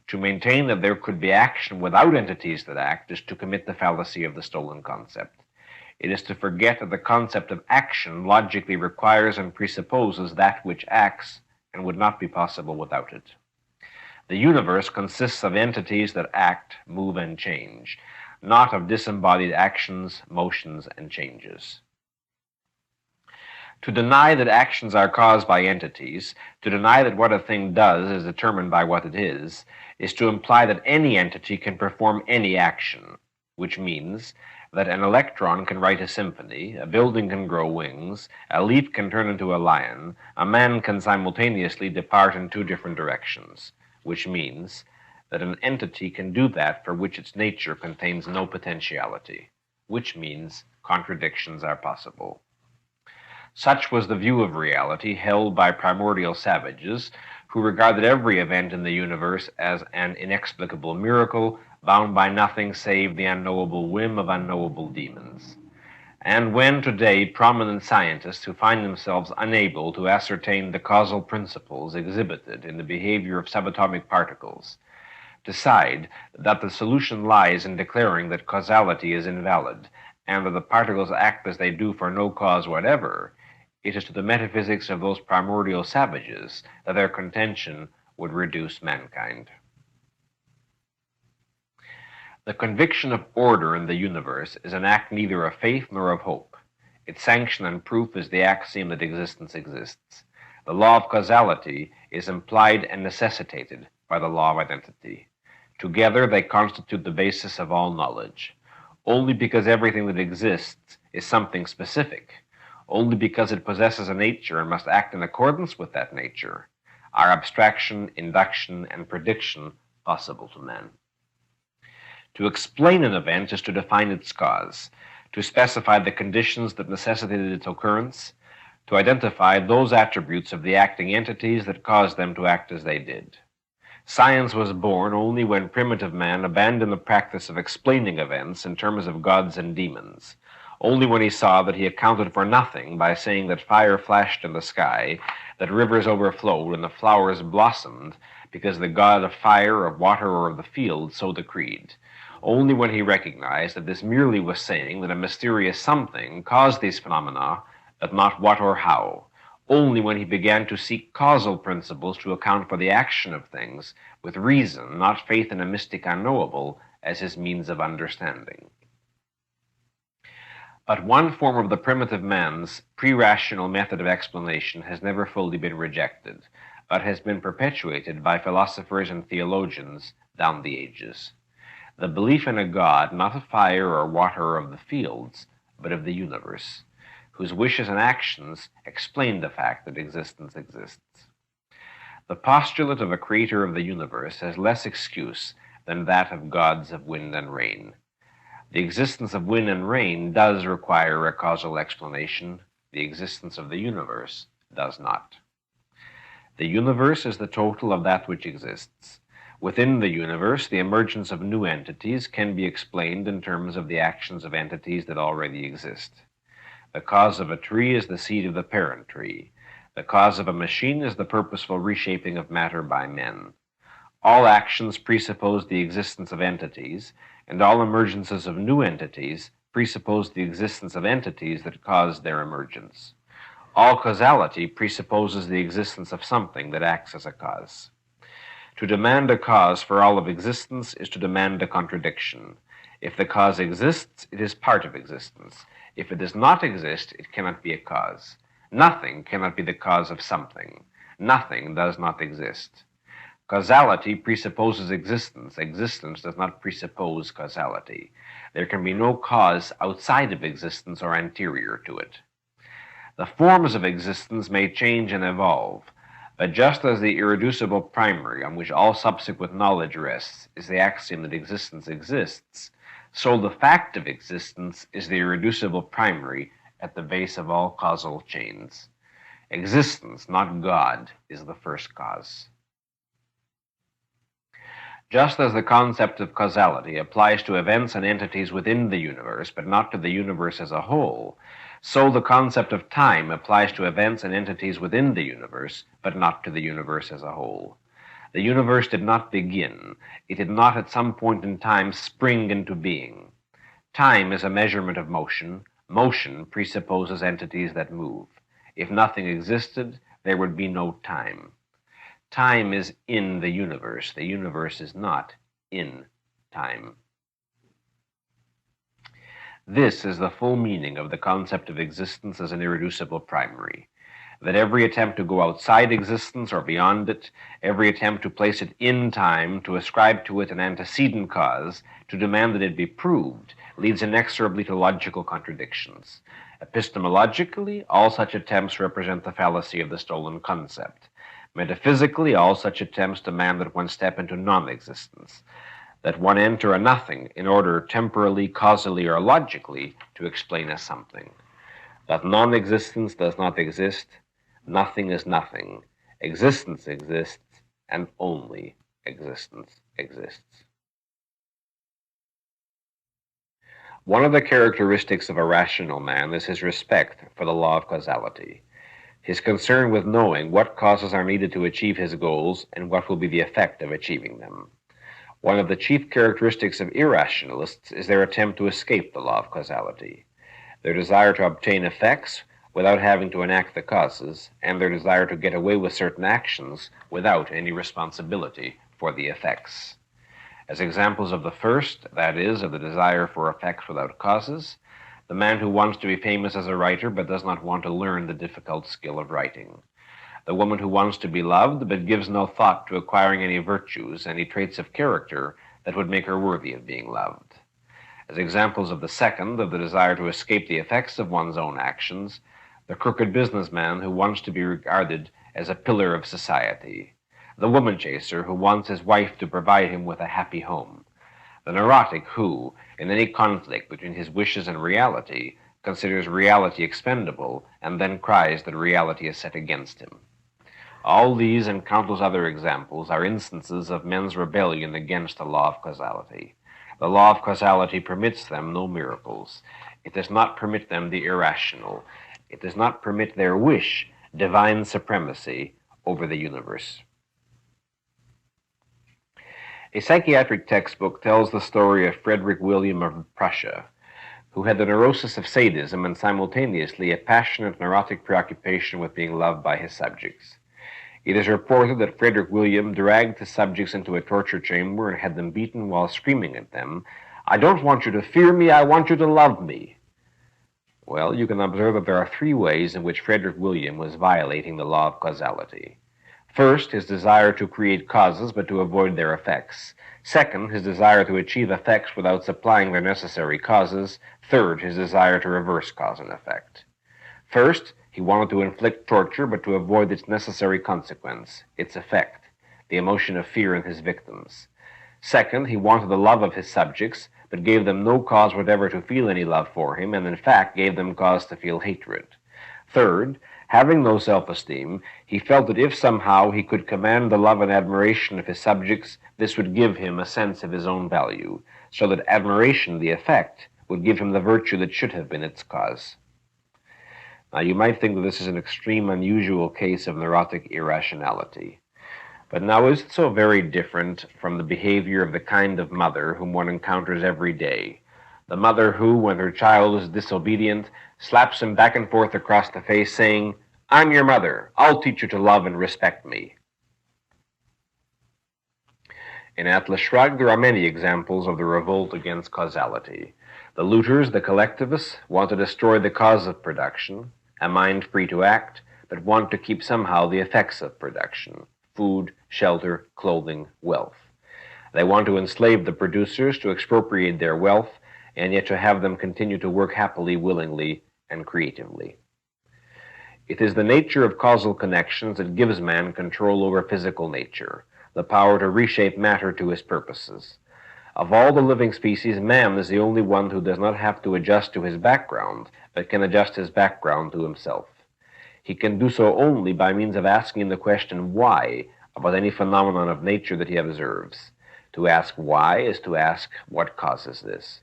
To maintain that there could be action without entities that act is to commit the fallacy of the stolen concept. It is to forget that the concept of action logically requires and presupposes that which acts and would not be possible without it. The universe consists of entities that act, move, and change, not of disembodied actions, motions, and changes. To deny that actions are caused by entities, to deny that what a thing does is determined by what it is to imply that any entity can perform any action, which means that an electron can write a symphony, a building can grow wings, a leaf can turn into a lion, a man can simultaneously depart in two different directions. which means that an entity can do that for which its nature contains no potentiality, which means contradictions are possible. Such was the view of reality held by primordial savages who regarded every event in the universe as an inexplicable miracle bound by nothing save the unknowable whim of unknowable demons. And when today prominent scientists who find themselves unable to ascertain the causal principles exhibited in the behavior of subatomic particles decide that the solution lies in declaring that causality is invalid and that the particles act as they do for no cause whatever, it is to the metaphysics of those primordial savages that their contention would reduce mankind. The conviction of order in the universe is an act neither of faith nor of hope. Its sanction and proof is the axiom that existence exists. The law of causality is implied and necessitated by the law of identity. Together they constitute the basis of all knowledge. Only because everything that exists is something specific, only because it possesses a nature and must act in accordance with that nature, are abstraction, induction, and prediction possible to man. To explain an event is to define its cause, to specify the conditions that necessitated its occurrence, to identify those attributes of the acting entities that caused them to act as they did. Science was born only when primitive man abandoned the practice of explaining events in terms of gods and demons, only when he saw that he accounted for nothing by saying that fire flashed in the sky, that rivers overflowed, and the flowers blossomed, because the god of fire, of water, or of the field so decreed. Only when he recognized that this merely was saying that a mysterious something caused these phenomena, but not what or how. Only when he began to seek causal principles to account for the action of things, with reason, not faith in a mystic unknowable, as his means of understanding. But one form of the primitive man's pre-rational method of explanation has never fully been rejected, but has been perpetuated by philosophers and theologians down the ages. The belief in a God, not of fire or water or of the fields, but of the universe, whose wishes and actions explain the fact that existence exists. The postulate of a creator of the universe has less excuse than that of gods of wind and rain. The existence of wind and rain does require a causal explanation. The existence of the universe does not. The universe is the total of that which exists. Within the universe, the emergence of new entities can be explained in terms of the actions of entities that already exist. The cause of a tree is the seed of the parent tree. The cause of a machine is the purposeful reshaping of matter by men. All actions presuppose the existence of entities, and all emergences of new entities presuppose the existence of entities that caused their emergence. All causality presupposes the existence of something that acts as a cause. To demand a cause for all of existence is to demand a contradiction. If the cause exists, it is part of existence. If it does not exist, it cannot be a cause. Nothing cannot be the cause of something. Nothing does not exist. Causality presupposes existence. Existence does not presuppose causality. There can be no cause outside of existence or anterior to it. The forms of existence may change and evolve, but just as the irreducible primary on which all subsequent knowledge rests is the axiom that existence exists, so the fact of existence is the irreducible primary at the base of all causal chains. Existence, not God, is the first cause. Just as the concept of causality applies to events and entities within the universe, but not to the universe as a whole, so the concept of time applies to events and entities within the universe, but not to the universe as a whole. The universe did not begin. It did not at some point in time spring into being. Time is a measurement of motion. Motion presupposes entities that move. If nothing existed, there would be no time. Time is in the universe. The universe is not in time. This is the full meaning of the concept of existence as an irreducible primary. That every attempt to go outside existence or beyond it, every attempt to place it in time, to ascribe to it an antecedent cause, to demand that it be proved, leads inexorably to logical contradictions. Epistemologically, all such attempts represent the fallacy of the stolen concept. Metaphysically, all such attempts demand that one step into non-existence, that one enter a nothing in order temporally, causally, or logically to explain a something. That non-existence does not exist, nothing is nothing, existence exists, and only existence exists. One of the characteristics of a rational man is his respect for the law of causality, his concern with knowing what causes are needed to achieve his goals and what will be the effect of achieving them. One of the chief characteristics of irrationalists is their attempt to escape the law of causality, their desire to obtain effects without having to enact the causes, and their desire to get away with certain actions without any responsibility for the effects. As examples of the first, that is, of the desire for effects without causes, the man who wants to be famous as a writer but does not want to learn the difficult skill of writing. The woman who wants to be loved but gives no thought to acquiring any virtues, any traits of character that would make her worthy of being loved. As examples of the second, of the desire to escape the effects of one's own actions, the crooked businessman who wants to be regarded as a pillar of society, the woman chaser who wants his wife to provide him with a happy home, the neurotic who, in any conflict between his wishes and reality, considers reality expendable and then cries that reality is set against him. All these and countless other examples are instances of men's rebellion against the law of causality. The law of causality permits them no miracles. It does not permit them the irrational. It does not permit their wish, divine supremacy over the universe. A psychiatric textbook tells the story of Frederick William of Prussia, who had the neurosis of sadism and simultaneously a passionate neurotic preoccupation with being loved by his subjects. It is reported that Frederick William dragged his subjects into a torture chamber and had them beaten while screaming at them, "I don't want you to fear me, I want you to love me." Well, you can observe that there are three ways in which Frederick William was violating the law of causality. First, his desire to create causes but to avoid their effects. Second, his desire to achieve effects without supplying their necessary causes. Third, his desire to reverse cause and effect. First, he wanted to inflict torture but to avoid its necessary consequence, its effect, the emotion of fear in his victims. Second, he wanted the love of his subjects, but gave them no cause whatever to feel any love for him, and in fact gave them cause to feel hatred. Third, having no self-esteem, he felt that if somehow he could command the love and admiration of his subjects, this would give him a sense of his own value, so that admiration, the effect, would give him the virtue that should have been its cause. Now, you might think that this is an extreme, unusual case of neurotic irrationality. But now, is it so very different from the behavior of the kind of mother whom one encounters every day? The mother who, when her child is disobedient, slaps him back and forth across the face, saying, "I'm your mother. I'll teach you to love and respect me." In Atlas Shrugged, there are many examples of the revolt against causality. The looters, the collectivists, want to destroy the cause of production, a mind free to act, but want to keep somehow the effects of production: food, shelter, clothing, wealth. They want to enslave the producers, to expropriate their wealth, and yet to have them continue to work happily, willingly, and creatively. It is the nature of causal connections that gives man control over physical nature, the power to reshape matter to his purposes. Of all the living species, man is the only one who does not have to adjust to his background, but can adjust his background to himself. He can do so only by means of asking the question why about any phenomenon of nature that he observes. To ask why is to ask what causes this.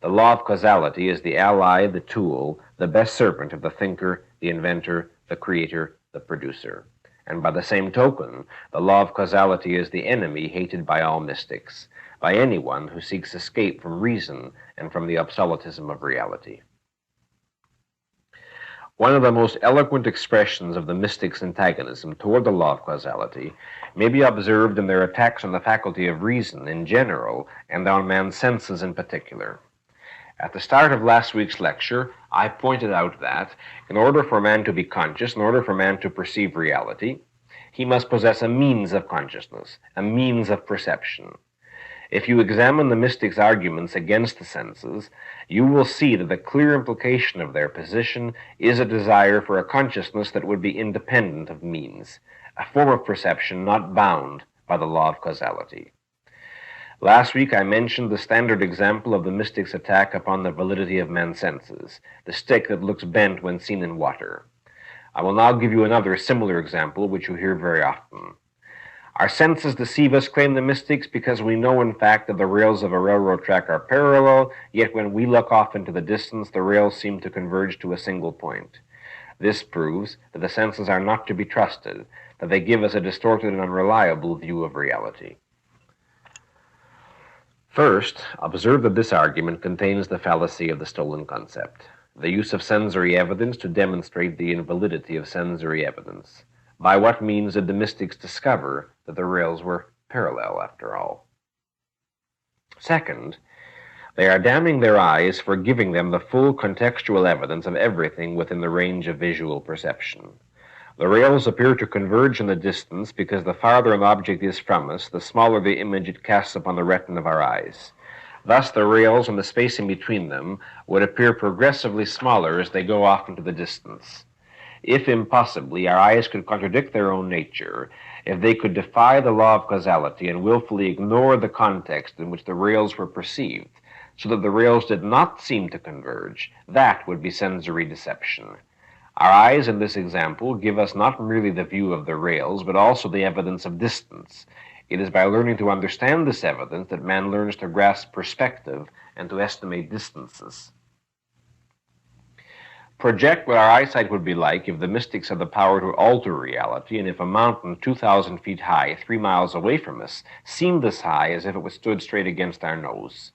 The law of causality is the ally, the tool, the best servant of the thinker, the inventor, the creator, the producer. And by the same token, the law of causality is the enemy hated by all mystics, by anyone who seeks escape from reason and from the obsoletism of reality. One of the most eloquent expressions of the mystics' antagonism toward the law of causality may be observed in their attacks on the faculty of reason in general and on man's senses in particular. At the start of last week's lecture, I pointed out that, in order for man to be conscious, in order for man to perceive reality, he must possess a means of consciousness, a means of perception. If you examine the mystics' arguments against the senses, you will see that the clear implication of their position is a desire for a consciousness that would be independent of means, a form of perception not bound by the law of causality. Last week I mentioned the standard example of the mystics' attack upon the validity of man's senses, the stick that looks bent when seen in water. I will now give you another similar example which you hear very often. Our senses deceive us, claim the mystics, because we know in fact that the rails of a railroad track are parallel, yet when we look off into the distance, the rails seem to converge to a single point. This proves that the senses are not to be trusted, that they give us a distorted and unreliable view of reality. First, observe that this argument contains the fallacy of the stolen concept, the use of sensory evidence to demonstrate the invalidity of sensory evidence. By what means did the mystics discover that the rails were parallel after all? Second, they are damning their eyes for giving them the full contextual evidence of everything within the range of visual perception. The rails appear to converge in the distance because the farther an object is from us, the smaller the image it casts upon the retina of our eyes. Thus, the rails and the space in between them would appear progressively smaller as they go off into the distance. If impossibly our eyes could contradict their own nature, if they could defy the law of causality and willfully ignore the context in which the rails were perceived, so that the rails did not seem to converge, that would be sensory deception. Our eyes in this example give us not merely the view of the rails, but also the evidence of distance. It is by learning to understand this evidence that man learns to grasp perspective and to estimate distances. Project what our eyesight would be like if the mystics had the power to alter reality, and if a mountain 2,000 feet high, 3 miles away from us, seemed as high as if it was stood straight against our nose.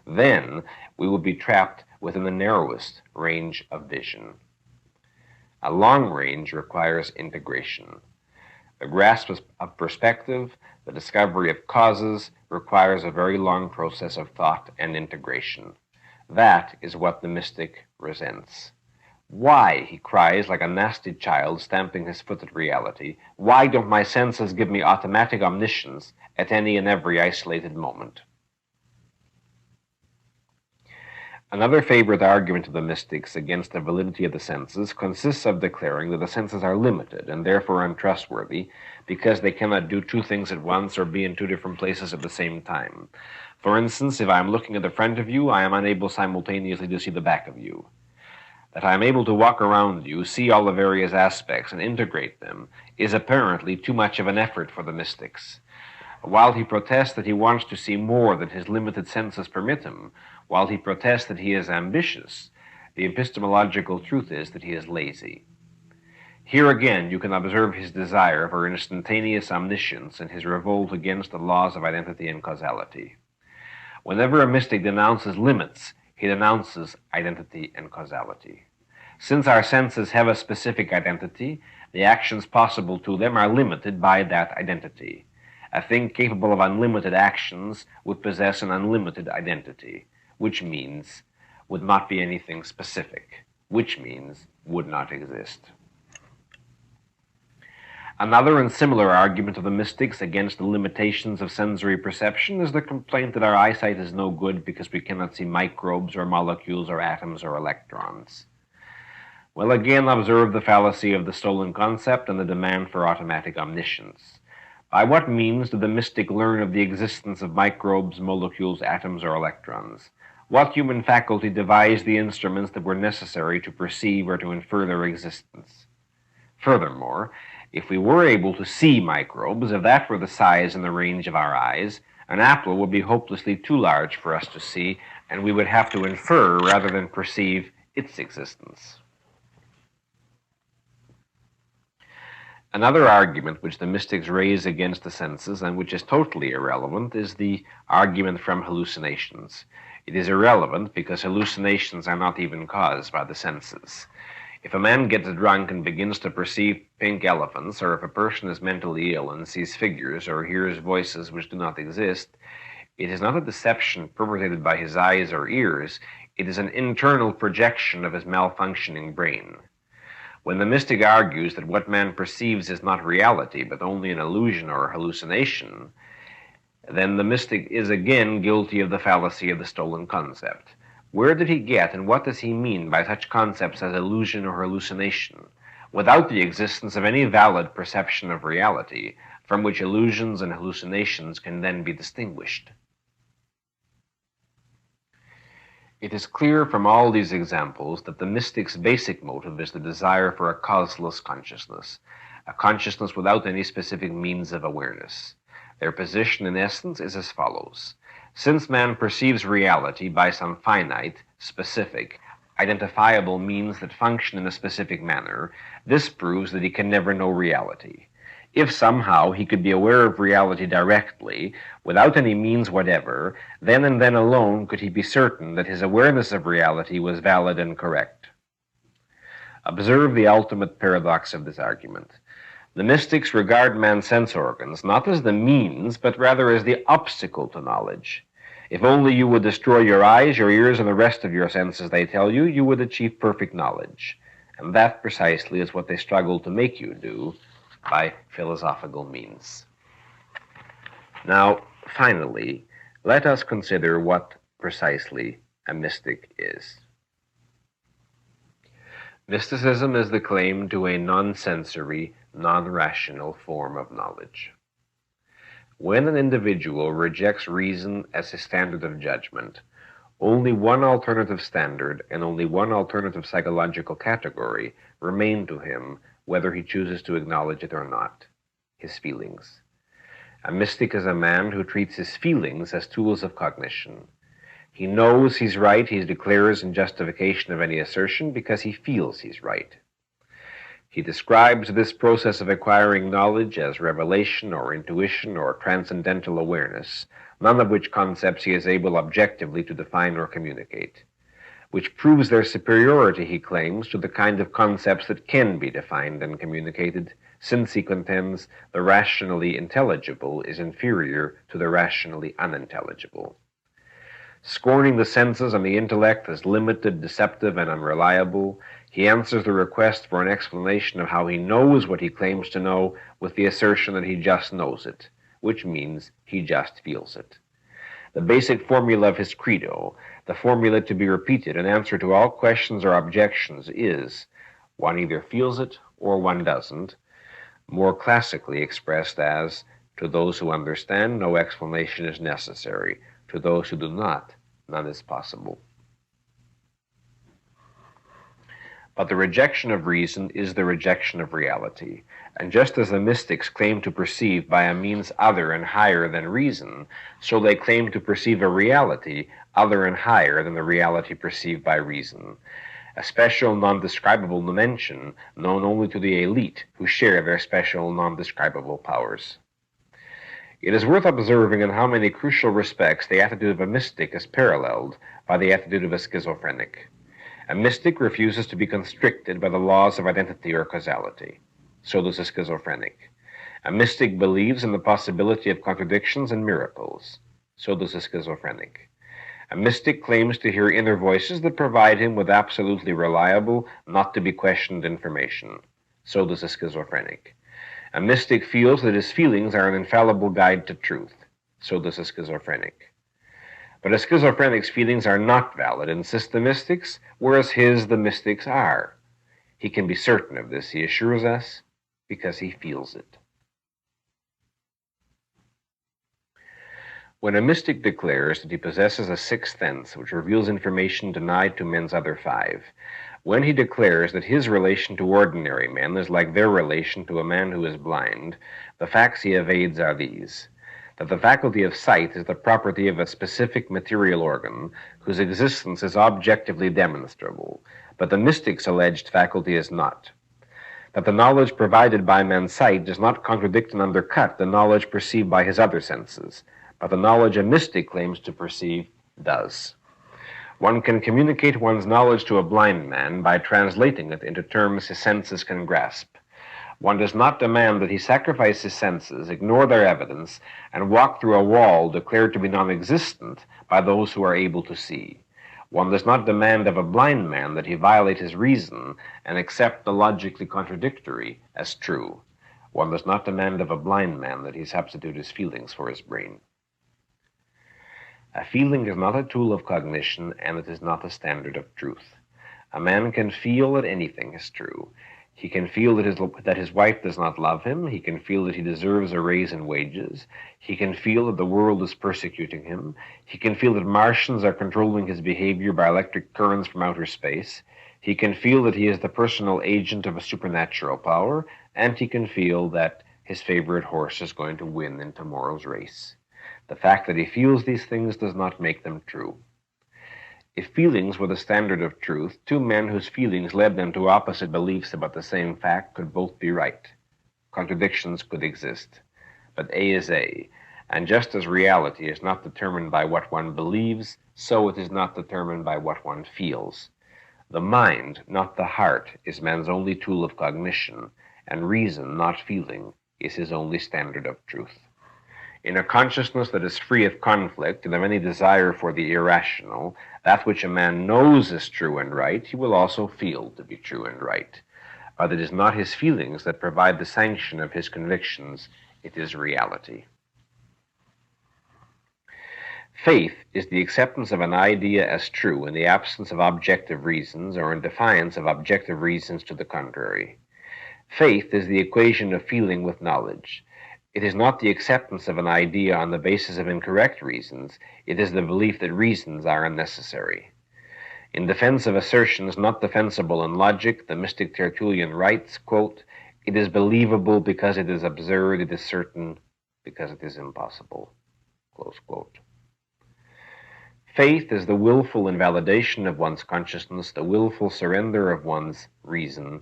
Then we would be trapped within the narrowest range of vision. A long range requires integration. The grasp of perspective, the discovery of causes, requires a very long process of thought and integration. That is what the mystic resents. Why, he cries like a nasty child stamping his foot at reality, why don't my senses give me automatic omniscience at any and every isolated moment? Another favorite argument of the mystics against the validity of the senses consists of declaring that the senses are limited and therefore untrustworthy because they cannot do two things at once or be in two different places at the same time. For instance, if I am looking at the front of you, I am unable simultaneously to see the back of you. That I am able to walk around you, see all the various aspects, and integrate them is apparently too much of an effort for the mystics. While he protests that he wants to see more than his limited senses permit him, while he protests that he is ambitious, the epistemological truth is that he is lazy. Here again you can observe his desire for instantaneous omniscience and his revolt against the laws of identity and causality. Whenever a mystic denounces limits, he denounces identity and causality. Since our senses have a specific identity, the actions possible to them are limited by that identity. A thing capable of unlimited actions would possess an unlimited identity, which means would not be anything specific, which means would not exist. Another and similar argument of the mystics against the limitations of sensory perception is the complaint that our eyesight is no good because we cannot see microbes or molecules or atoms or electrons. Well, again, observe the fallacy of the stolen concept and the demand for automatic omniscience. By what means did the mystic learn of the existence of microbes, molecules, atoms, or electrons? What human faculty devised the instruments that were necessary to perceive or to infer their existence? Furthermore, if we were able to see microbes, if that were the size and the range of our eyes, an apple would be hopelessly too large for us to see, and we would have to infer rather than perceive its existence. Another argument which the mystics raise against the senses, and which is totally irrelevant, is the argument from hallucinations. It is irrelevant because hallucinations are not even caused by the senses. If a man gets drunk and begins to perceive pink elephants, or if a person is mentally ill and sees figures or hears voices which do not exist, it is not a deception perpetrated by his eyes or ears, it is an internal projection of his malfunctioning brain. When the mystic argues that what man perceives is not reality, but only an illusion or a hallucination, then the mystic is again guilty of the fallacy of the stolen concept. Where did he get and what does he mean by such concepts as illusion or hallucination, without the existence of any valid perception of reality, from which illusions and hallucinations can then be distinguished? It is clear from all these examples that the mystic's basic motive is the desire for a causeless consciousness, a consciousness without any specific means of awareness. Their position, in essence, is as follows. Since man perceives reality by some finite, specific, identifiable means that function in a specific manner, this proves that he can never know reality. If somehow he could be aware of reality directly, without any means whatever, then and then alone could he be certain that his awareness of reality was valid and correct. Observe the ultimate paradox of this argument. The mystics regard man's sense organs not as the means, but rather as the obstacle to knowledge. If only you would destroy your eyes, your ears, and the rest of your senses, they tell you, you would achieve perfect knowledge. And that precisely is what they struggle to make you do by philosophical means. Now, finally, let us consider what precisely a mystic is. Mysticism is the claim to a non-sensory, non-rational form of knowledge. When an individual rejects reason as his standard of judgment, only one alternative standard and only one alternative psychological category remain to him, whether he chooses to acknowledge it or not: his feelings. A mystic is a man who treats his feelings as tools of cognition. He knows he's right, he declares in justification of any assertion because he feels he's right. He describes this process of acquiring knowledge as revelation or intuition or transcendental awareness, none of which concepts he is able objectively to define or communicate, which proves their superiority, he claims, to the kind of concepts that can be defined and communicated, since he contends the rationally intelligible is inferior to the rationally unintelligible. Scorning the senses and the intellect as limited, deceptive, and unreliable, he answers the request for an explanation of how he knows what he claims to know with the assertion that he just knows it, which means he just feels it. The basic formula of his credo, the formula to be repeated in answer to all questions or objections, is: one either feels it or one doesn't, more classically expressed as, to those who understand, no explanation is necessary. To those who do not, none is possible. But the rejection of reason is the rejection of reality, and just as the mystics claim to perceive by a means other and higher than reason, so they claim to perceive a reality other and higher than the reality perceived by reason, a special non-describable dimension known only to the elite who share their special non-describable powers. It is worth observing in how many crucial respects the attitude of a mystic is paralleled by the attitude of a schizophrenic. A mystic refuses to be constricted by the laws of identity or causality. So does a schizophrenic. A mystic believes in the possibility of contradictions and miracles. So does a schizophrenic. A mystic claims to hear inner voices that provide him with absolutely reliable, not to be questioned information. So does a schizophrenic. A mystic feels that his feelings are an infallible guide to truth. So does a schizophrenic. But a schizophrenic's feelings are not valid, insist the mystics, whereas the mystics, are. He can be certain of this, he assures us, because he feels it. When a mystic declares that he possesses a sixth sense which reveals information denied to men's other five, when he declares that his relation to ordinary men is like their relation to a man who is blind, the facts he evades are these: that the faculty of sight is the property of a specific material organ whose existence is objectively demonstrable, but the mystic's alleged faculty is not; that the knowledge provided by man's sight does not contradict and undercut the knowledge perceived by his other senses, but the knowledge a mystic claims to perceive does. One can communicate one's knowledge to a blind man by translating it into terms his senses can grasp. One does not demand that he sacrifice his senses, ignore their evidence, and walk through a wall declared to be non-existent by those who are able to see. One does not demand of a blind man that he violate his reason and accept the logically contradictory as true. One does not demand of a blind man that he substitute his feelings for his brain. A feeling is not a tool of cognition, and it is not a standard of truth. A man can feel that anything is true. He can feel that his wife does not love him. He can feel that he deserves a raise in wages. He can feel that the world is persecuting him. He can feel that Martians are controlling his behavior by electric currents from outer space. He can feel that he is the personal agent of a supernatural power, and he can feel that his favorite horse is going to win in tomorrow's race. The fact that he feels these things does not make them true. If feelings were the standard of truth, two men whose feelings led them to opposite beliefs about the same fact could both be right. Contradictions could exist. But A is A, and just as reality is not determined by what one believes, so it is not determined by what one feels. The mind, not the heart, is man's only tool of cognition, and reason, not feeling, is his only standard of truth. In a consciousness that is free of conflict and of any desire for the irrational, that which a man knows is true and right, he will also feel to be true and right. But it is not his feelings that provide the sanction of his convictions, it is reality. Faith is the acceptance of an idea as true in the absence of objective reasons or in defiance of objective reasons to the contrary. Faith is the equation of feeling with knowledge. It is not the acceptance of an idea on the basis of incorrect reasons, it is the belief that reasons are unnecessary. In defense of assertions not defensible in logic, the mystic Tertullian writes, quote, "It is believable because it is absurd, it is certain because it is impossible." Close quote. Faith is the willful invalidation of one's consciousness, the willful surrender of one's reason,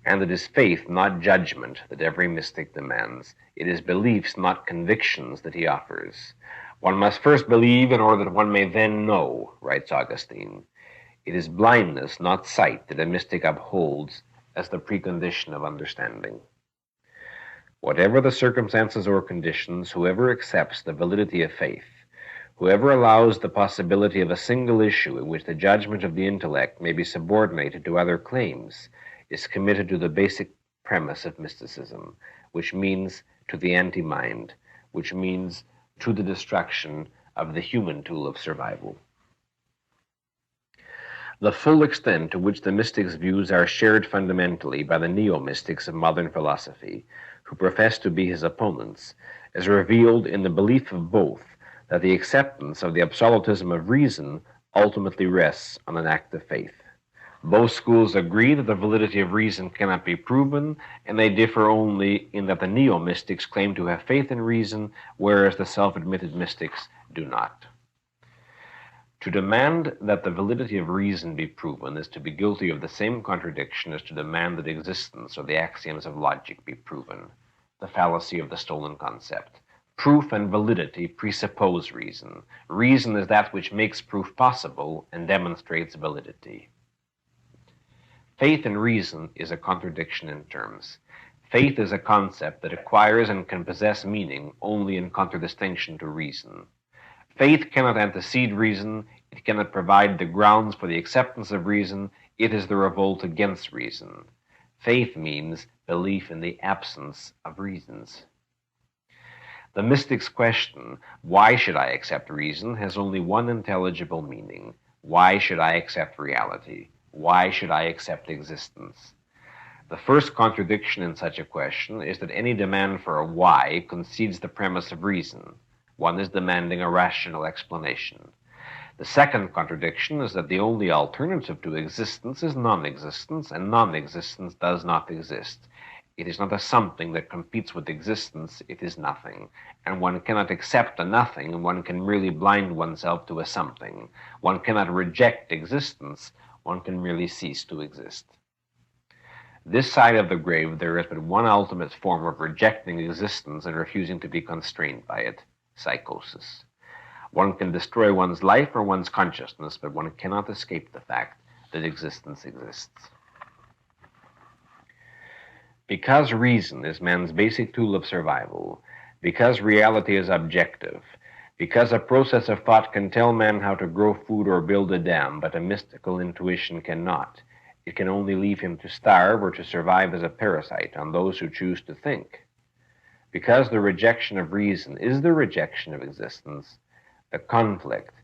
and it is faith, not judgment, that every mystic demands. It is beliefs, not convictions, that he offers. One must first believe in order that one may then know, writes Augustine. It is blindness, not sight, that a mystic upholds as the precondition of understanding. Whatever the circumstances or conditions, whoever accepts the validity of faith, whoever allows the possibility of a single issue in which the judgment of the intellect may be subordinated to other claims, is committed to the basic premise of mysticism, which means to the anti-mind, which means to the destruction of the human tool of survival. The full extent to which the mystics' views are shared fundamentally by the neo-mystics of modern philosophy, who profess to be his opponents, is revealed in the belief of both that the acceptance of the absolutism of reason ultimately rests on an act of faith. Both schools agree that the validity of reason cannot be proven, and they differ only in that the neo-mystics claim to have faith in reason, whereas the self-admitted mystics do not. To demand that the validity of reason be proven is to be guilty of the same contradiction as to demand that existence or the axioms of logic be proven, the fallacy of the stolen concept. Proof and validity presuppose reason. Reason is that which makes proof possible and demonstrates validity. Faith in reason is a contradiction in terms. Faith is a concept that acquires and can possess meaning only in contradistinction to reason. Faith cannot antecede reason, it cannot provide the grounds for the acceptance of reason, it is the revolt against reason. Faith means belief in the absence of reasons. The mystic's question, why should I accept reason, has only one intelligible meaning. Why should I accept reality? Why should I accept existence? The first contradiction in such a question is that any demand for a why concedes the premise of reason. One is demanding a rational explanation. The second contradiction is that the only alternative to existence is non-existence, and non-existence does not exist. It is not a something that competes with existence, it is nothing. And one cannot accept a nothing, and one can merely blind oneself to a something. One cannot reject existence, one can merely cease to exist. This side of the grave, there is but one ultimate form of rejecting existence and refusing to be constrained by it: psychosis. One can destroy one's life or one's consciousness, but one cannot escape the fact that existence exists. Because reason is man's basic tool of survival, because reality is objective, because a process of thought can tell man how to grow food or build a dam, but a mystical intuition cannot, it can only leave him to starve or to survive as a parasite on those who choose to think. Because the rejection of reason is the rejection of existence, The conflict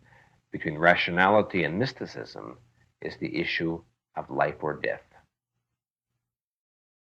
between rationality and mysticism is the issue of life or death.